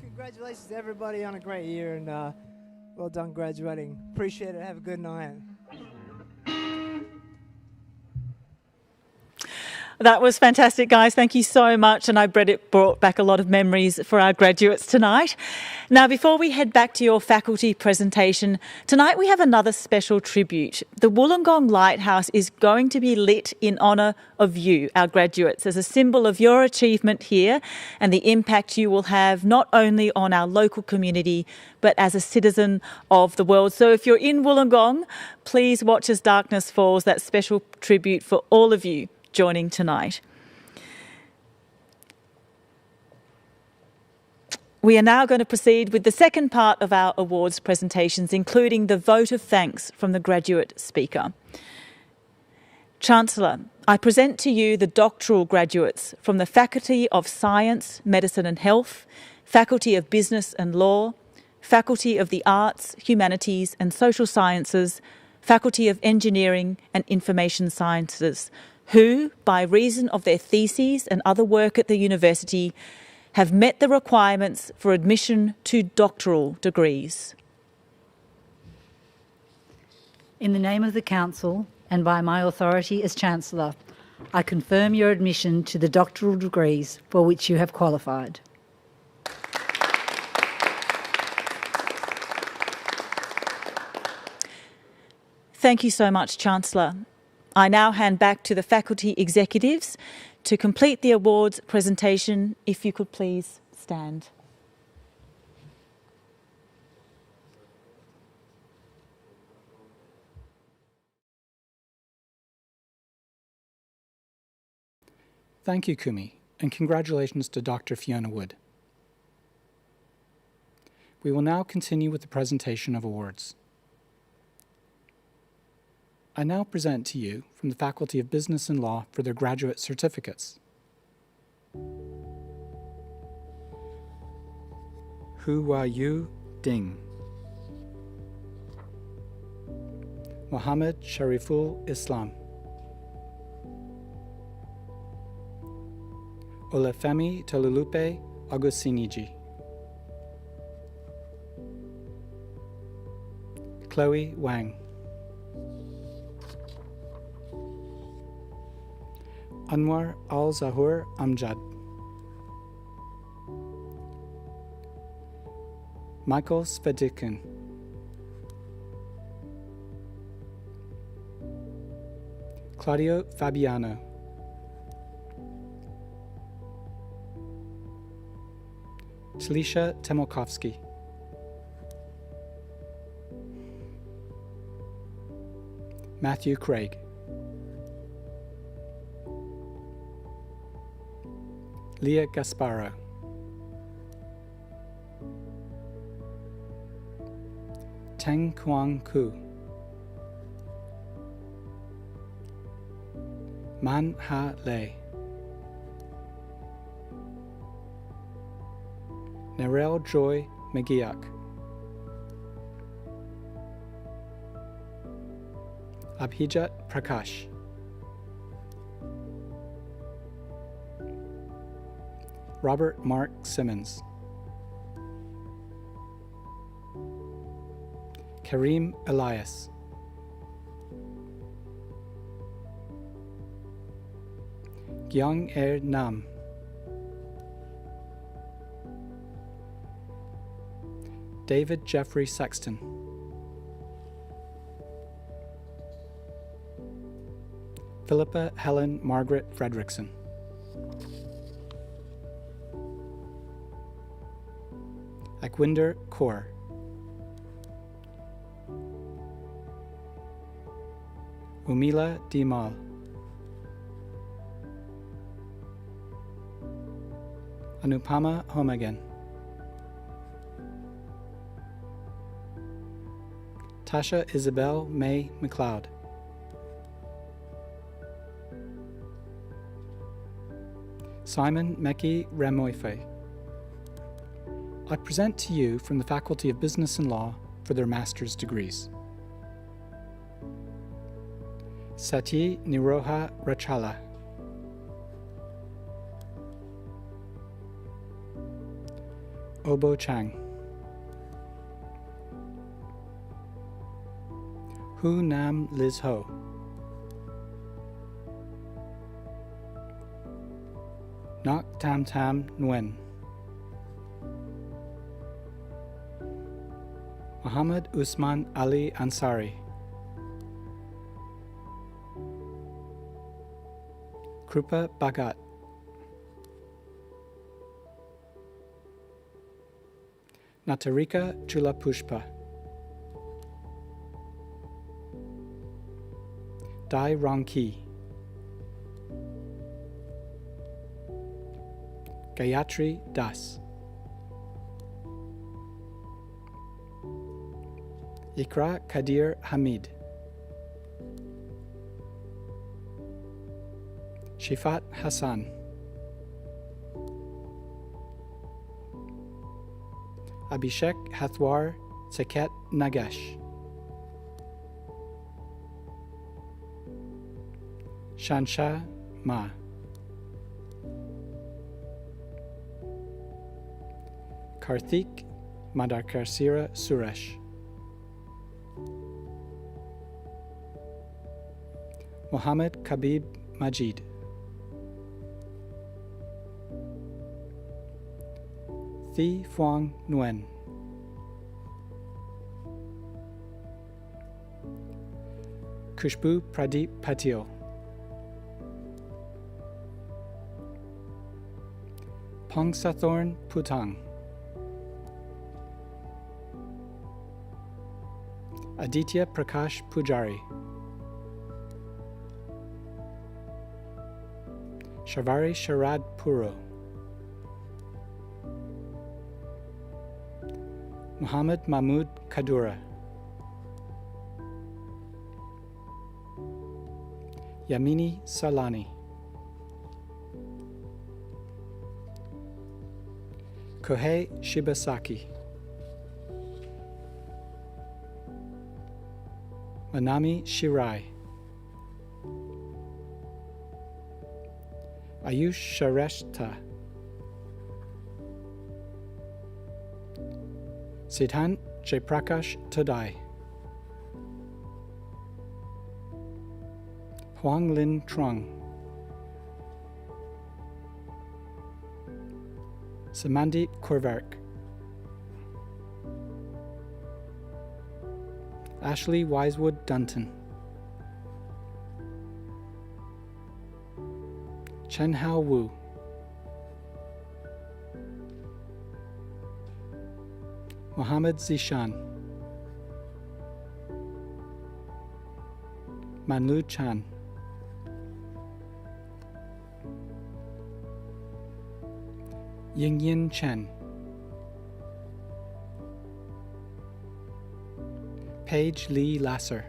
Congratulations to everybody on a great year, and well done graduating. Appreciate it. Have a good night. That was fantastic, guys. Thank you so much. And I bet it brought back a lot of memories for our graduates tonight. Now, before we head back to your faculty presentation, tonight we have another special tribute. The Wollongong Lighthouse is going to be lit in honour of you, our graduates, as a symbol of your achievement here and the impact you will have not only on our local community, but as a citizen of the world. So if you're in Wollongong, please watch as darkness falls, that special tribute for all of you joining tonight. We are now going to proceed with the second part of our awards presentations, including the vote of thanks from the graduate speaker. Chancellor, I present to you the doctoral graduates from the Faculty of Science, Medicine and Health, Faculty of Business and Law, Faculty of the Arts, Humanities and Social Sciences, Faculty of Engineering and Information Sciences, who, by reason of their theses and other work at the university, have met the requirements for admission to doctoral degrees. In the name of the Council and by my authority as Chancellor, I confirm your admission to the doctoral degrees for which you have qualified. Thank you so much, Chancellor. I now hand back to the faculty executives to complete the awards presentation. If you could please stand. Thank you, Kumi, and congratulations to Dr. Fiona Wood. We will now continue with the presentation of awards. I now present to you from the Faculty of Business and Law for their graduate certificates. Yu Ding, Muhammad Shariful Islam, Olafemi Tolulupe Agusiniji, Chloe Wang, Anwar Al-Zahur Amjad, Michael Svedikin, Claudio Fabiano, Talisha Temokovsky, Matthew Craig, Leah Gasparo, Teng Kuang Ku, Man Ha Lei, Narelle Joy Magiak, Abhijat Prakash, Robert Mark Simmons, Kareem Elias, Gyang Nam, David Jeffrey Sexton, Philippa Helen Margaret Fredrickson, Akwinder Kaur, Umila Dimal, Anupama Homagan, Tasha Isabel May McLeod, Simon Meki Ramoife. I present to you from the Faculty of Business and Law for their master's degrees. Sati Niroha Rachala, Obo Chang, Hu Nam Liz Ho, Nok Tam Tam Nguyen, Muhammad Usman Ali Ansari, Krupa Bhagat, Natarika Chulapushpa, Dai Rangki, Gayatri Das, Ikra Kadir Hamid, Shifat Hassan, Abhishek Hathwar Saket Nagesh, Shansha Ma, Karthik Madakarsira Suresh, Mohammed Kabib Majid, Thi Phuong Nguyen, Kushbu Pradeep Patil, Pongsathorn Putang, Aditya Prakash Pujari, Shavari Sharad Puro, Muhammad Mahmud Kadura, Yamini Salani, Kohei Shibasaki, Manami Shirai, Ayush Shareshta, Siddhant Jaiprakash Todai, Huang Lin Trung, Samandip Korverk, Ashley Wisewood Dunton, Chen Hao Wu, Mohammed Zishan, Manlu Chan, Yingyin Chen, Paige Lee Lasser,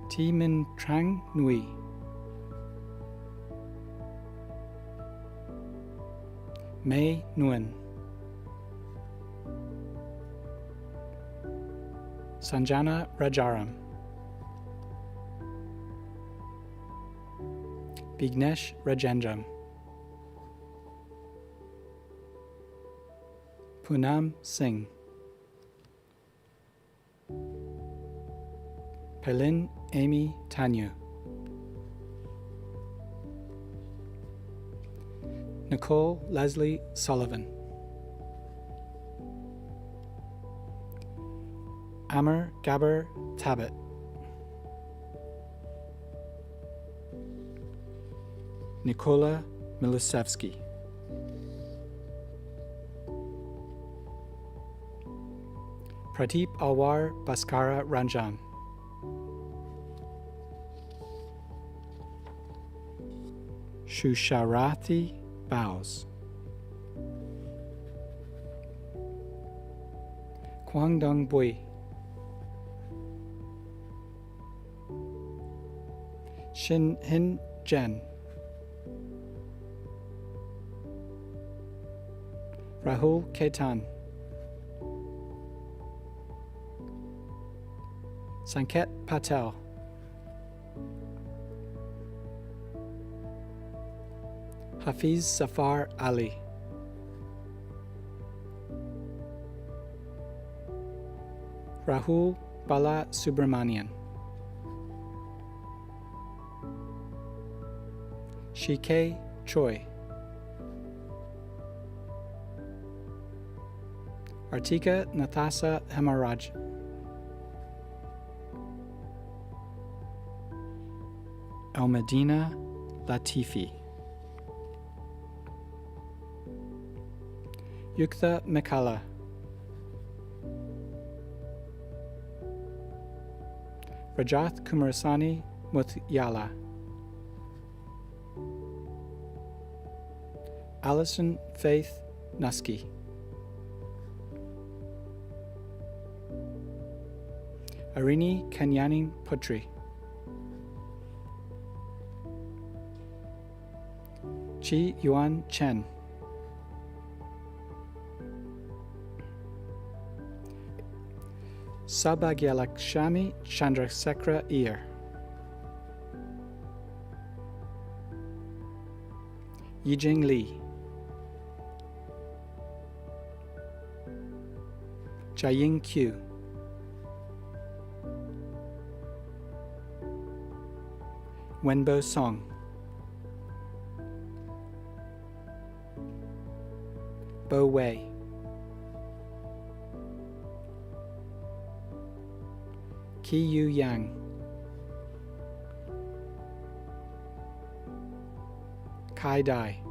Thi Min Trang Nui, Mei Nguyen, Sanjana Rajaram, Bignesh Rajendram, Poonam Singh, Pelin Amy Tanyu, Nicole Leslie Sullivan, Amr Gabber Tabit, Nikola Milusevsky, Pradeep Alwar Baskara Ranjan, Shusharathi Baus, Kwangdong Bui, Shin Hin Jen, Rahul Ketan, Sanket Patel, Hafiz Safar Ali, Rahul Bala Subramanian, Shike Choi, Artika Nathasa Hemaraj, Elmedina Latifi, Yuktha Mekala, Rajath Kumarasani Muthyala, Alison Faith Nusky, Arini Kanyani Putri, Chi Yuan Chen, Sabhagyalakshmi Chandrasekara Iyer, Yijing Li, Jiaying Q, Wenbo Song, Bo Wei, Qi Yu Yang, Kai Dai,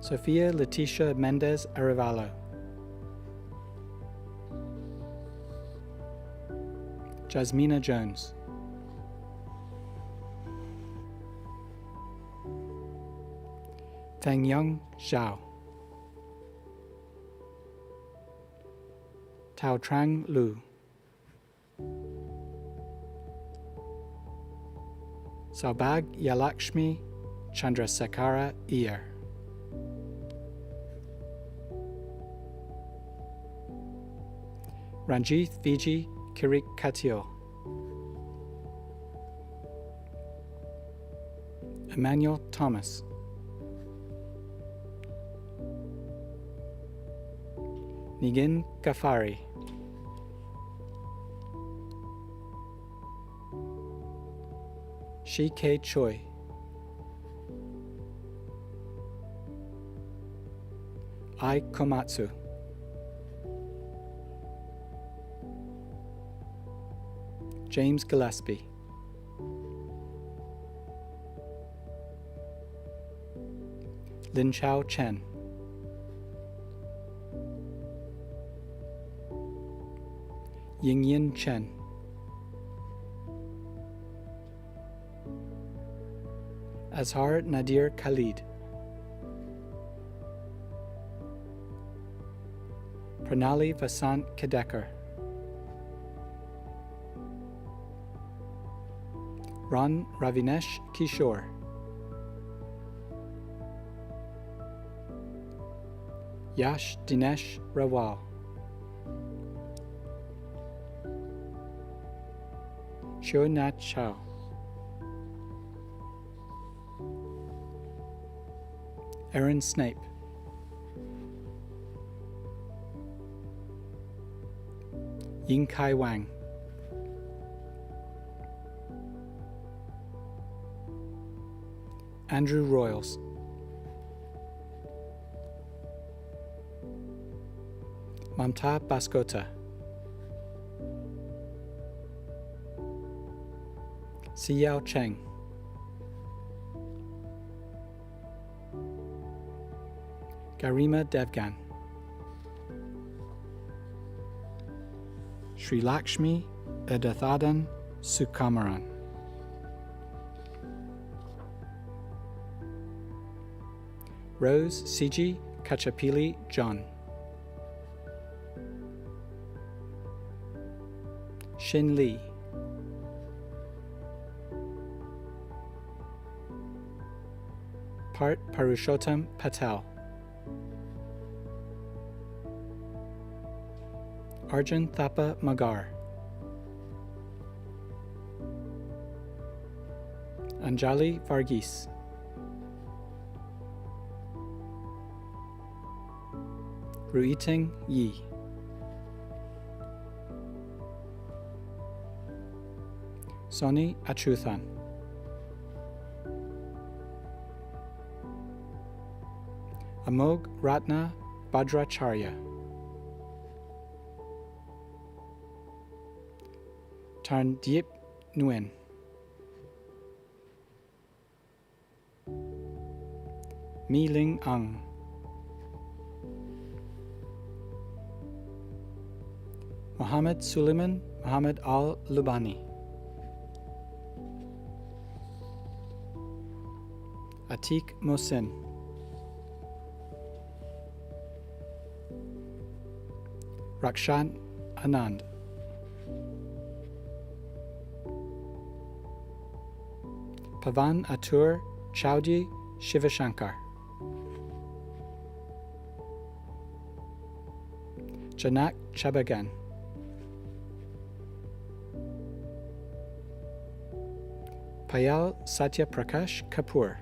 Sofia Leticia Mendez Arevalo, Jasmina Jones, Fengyong Zhao, Tao Trang Lu, Saubag Yalakshmi Chandrasekhara Iyer, Ranjith Viji Kirik Katio, Emmanuel Thomas, Nigin Ghaffari, Shi K. Choi, Ai Komatsu, James Gillespie, Lin Chao Chen, Yingyin Chen, Azhar Nadir Khalid, Pranali Vasant Kedekar, Ron Ravinesh Kishore, Yash Dinesh Rawal, Shionat Chao, Aaron Snape, Ying Kai Wang, Andrew Royals, Mamta Baskota, Siyao Cheng, Garima Devgan, Sri Lakshmi Edathadan Sukamaran, Rose Siji Kachapili John, Shin Lee, Part Parushottam Patel, Arjun Thapa Magar, Anjali Varghese, Ruiting Yi, Soni Achuthan, Amog Ratna Bhadracharya, Tarndeep Nguyen, Mi Ling Ang, Mohammed Suleiman Mohammed Al Lubani, Atik Mohsin, Rakshan Anand, Pavan Atur Chowdhury Shivashankar, Janak Chabagan, Payal Satyaprakash Kapoor.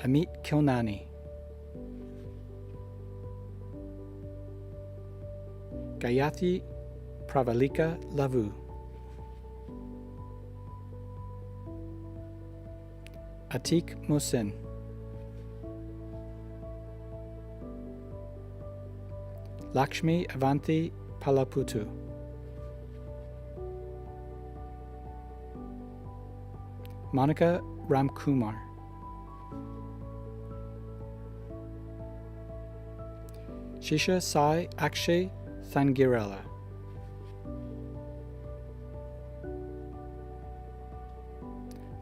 Amit Kilnani. Gayatri Pravalika Lavu. Atik Mohsin. Lakshmi Avanti Palaputu. Monica Ramkumar. Shisha Sai Akshay Thangirela.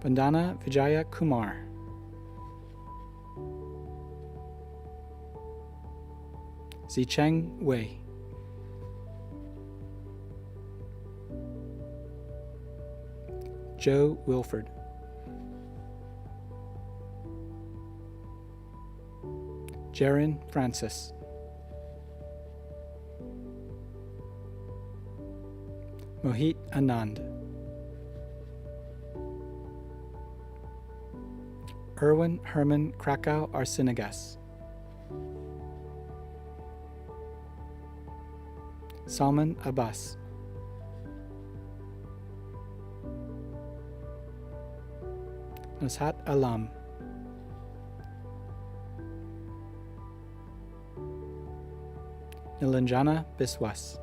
Bandana Vijaya Kumar. Zicheng Wei. Joe Wilford. Jaron Francis. Mohit Anand. Erwin Herman Krakow Arsenigas. Salman Abbas. Nushat Alam. Nilanjana Biswas.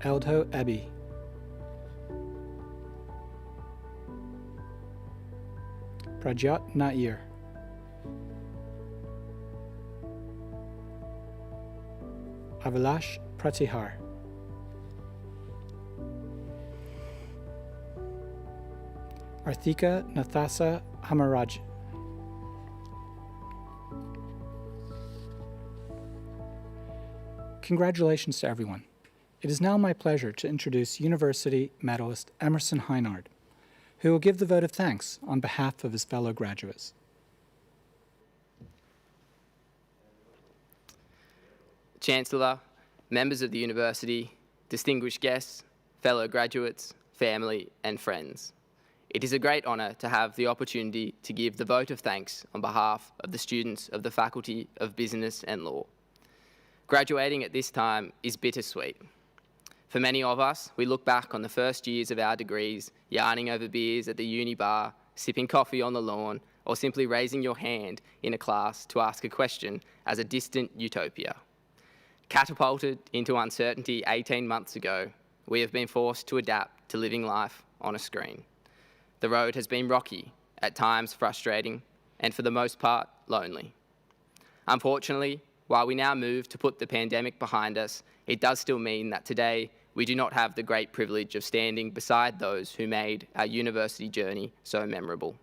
Eldho Abbey. Prajat Nair. Avilash Pratihar. Arthika Nathasa Hamaraj. Congratulations to everyone. It is now my pleasure to introduce University medalist Emerson Heinard, who will give the vote of thanks on behalf of his fellow graduates. Chancellor, members of the University, distinguished guests, fellow graduates, family and friends. It is a great honour to have the opportunity to give the vote of thanks on behalf of the students of the Faculty of Business and Law. Graduating at this time is bittersweet. For many of us, we look back on the first years of our degrees, yarning over beers at the uni bar, sipping coffee on the lawn, or simply raising your hand in a class to ask a question as a distant utopia. Catapulted into uncertainty 18 months ago, we have been forced to adapt to living life on a screen. The road has been rocky, at times frustrating, and for the most part, lonely. Unfortunately, while we now move to put the pandemic behind us, it does still mean that today we do not have the great privilege of standing beside those who made our university journey so memorable.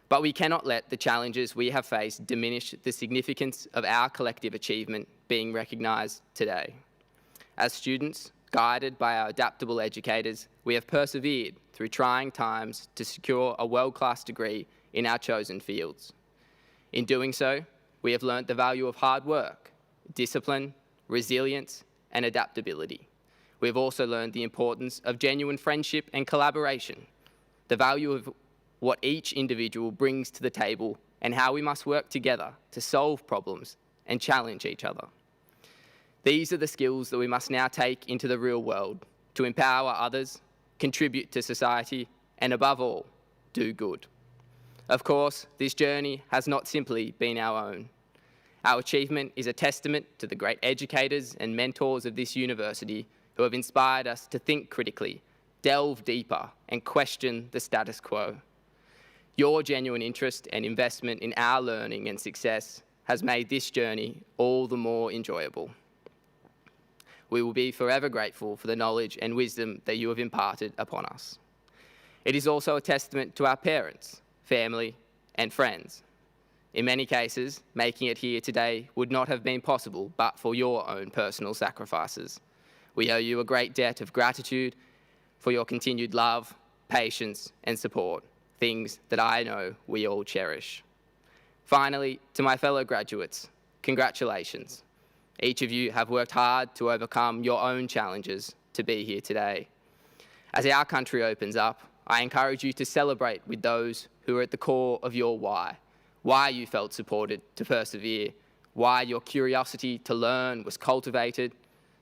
But we cannot let the challenges we have faced diminish the significance of our collective achievement being recognised today. As students, guided by our adaptable educators, we have persevered through trying times to secure a world-class degree in our chosen fields. In doing so, we have learnt the value of hard work, discipline, resilience, and adaptability. We have also learned the importance of genuine friendship and collaboration, the value of what each individual brings to the table, and how we must work together to solve problems and challenge each other. These are the skills that we must now take into the real world to empower others, contribute to society, and above all, do good. Of course, this journey has not simply been our own. Our achievement is a testament to the great educators and mentors of this university who have inspired us to think critically, delve deeper, and question the status quo. Your genuine interest and investment in our learning and success has made this journey all the more enjoyable. We will be forever grateful for the knowledge and wisdom that you have imparted upon us. It is also a testament to our parents, family, and friends. In many cases, making it here today would not have been possible but for your own personal sacrifices. We owe you a great debt of gratitude for your continued love, patience, and support, things that I know we all cherish. Finally, to my fellow graduates, congratulations. Each of you have worked hard to overcome your own challenges to be here today. As our country opens up, I encourage you to celebrate with those who are at the core of your why you felt supported to persevere, why your curiosity to learn was cultivated,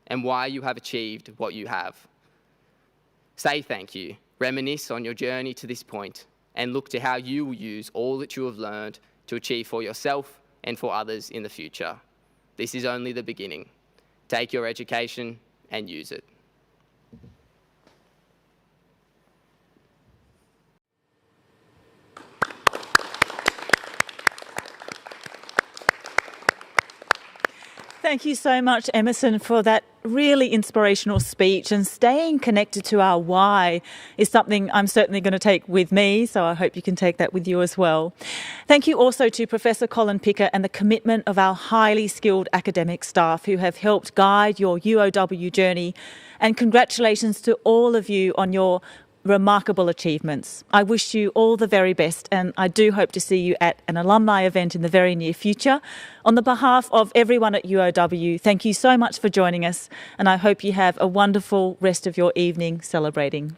and why you have achieved what you have. Say thank you, reminisce on your journey to this point, and look to how you will use all that you have learned to achieve for yourself and for others in the future. This is only the beginning. Take your education and use it. Thank you so much, Emerson, for that really inspirational speech. And staying connected to our why is something I'm certainly going to take with me, so I hope you can take that with you as well. Thank you also to Professor Colin Picker and the commitment of our highly skilled academic staff who have helped guide your UOW journey. And congratulations to all of you on your remarkable achievements. I wish you all the very best, and I do hope to see you at an alumni event in the very near future. On the behalf of everyone at UOW, thank you so much for joining us, and I hope you have a wonderful rest of your evening celebrating.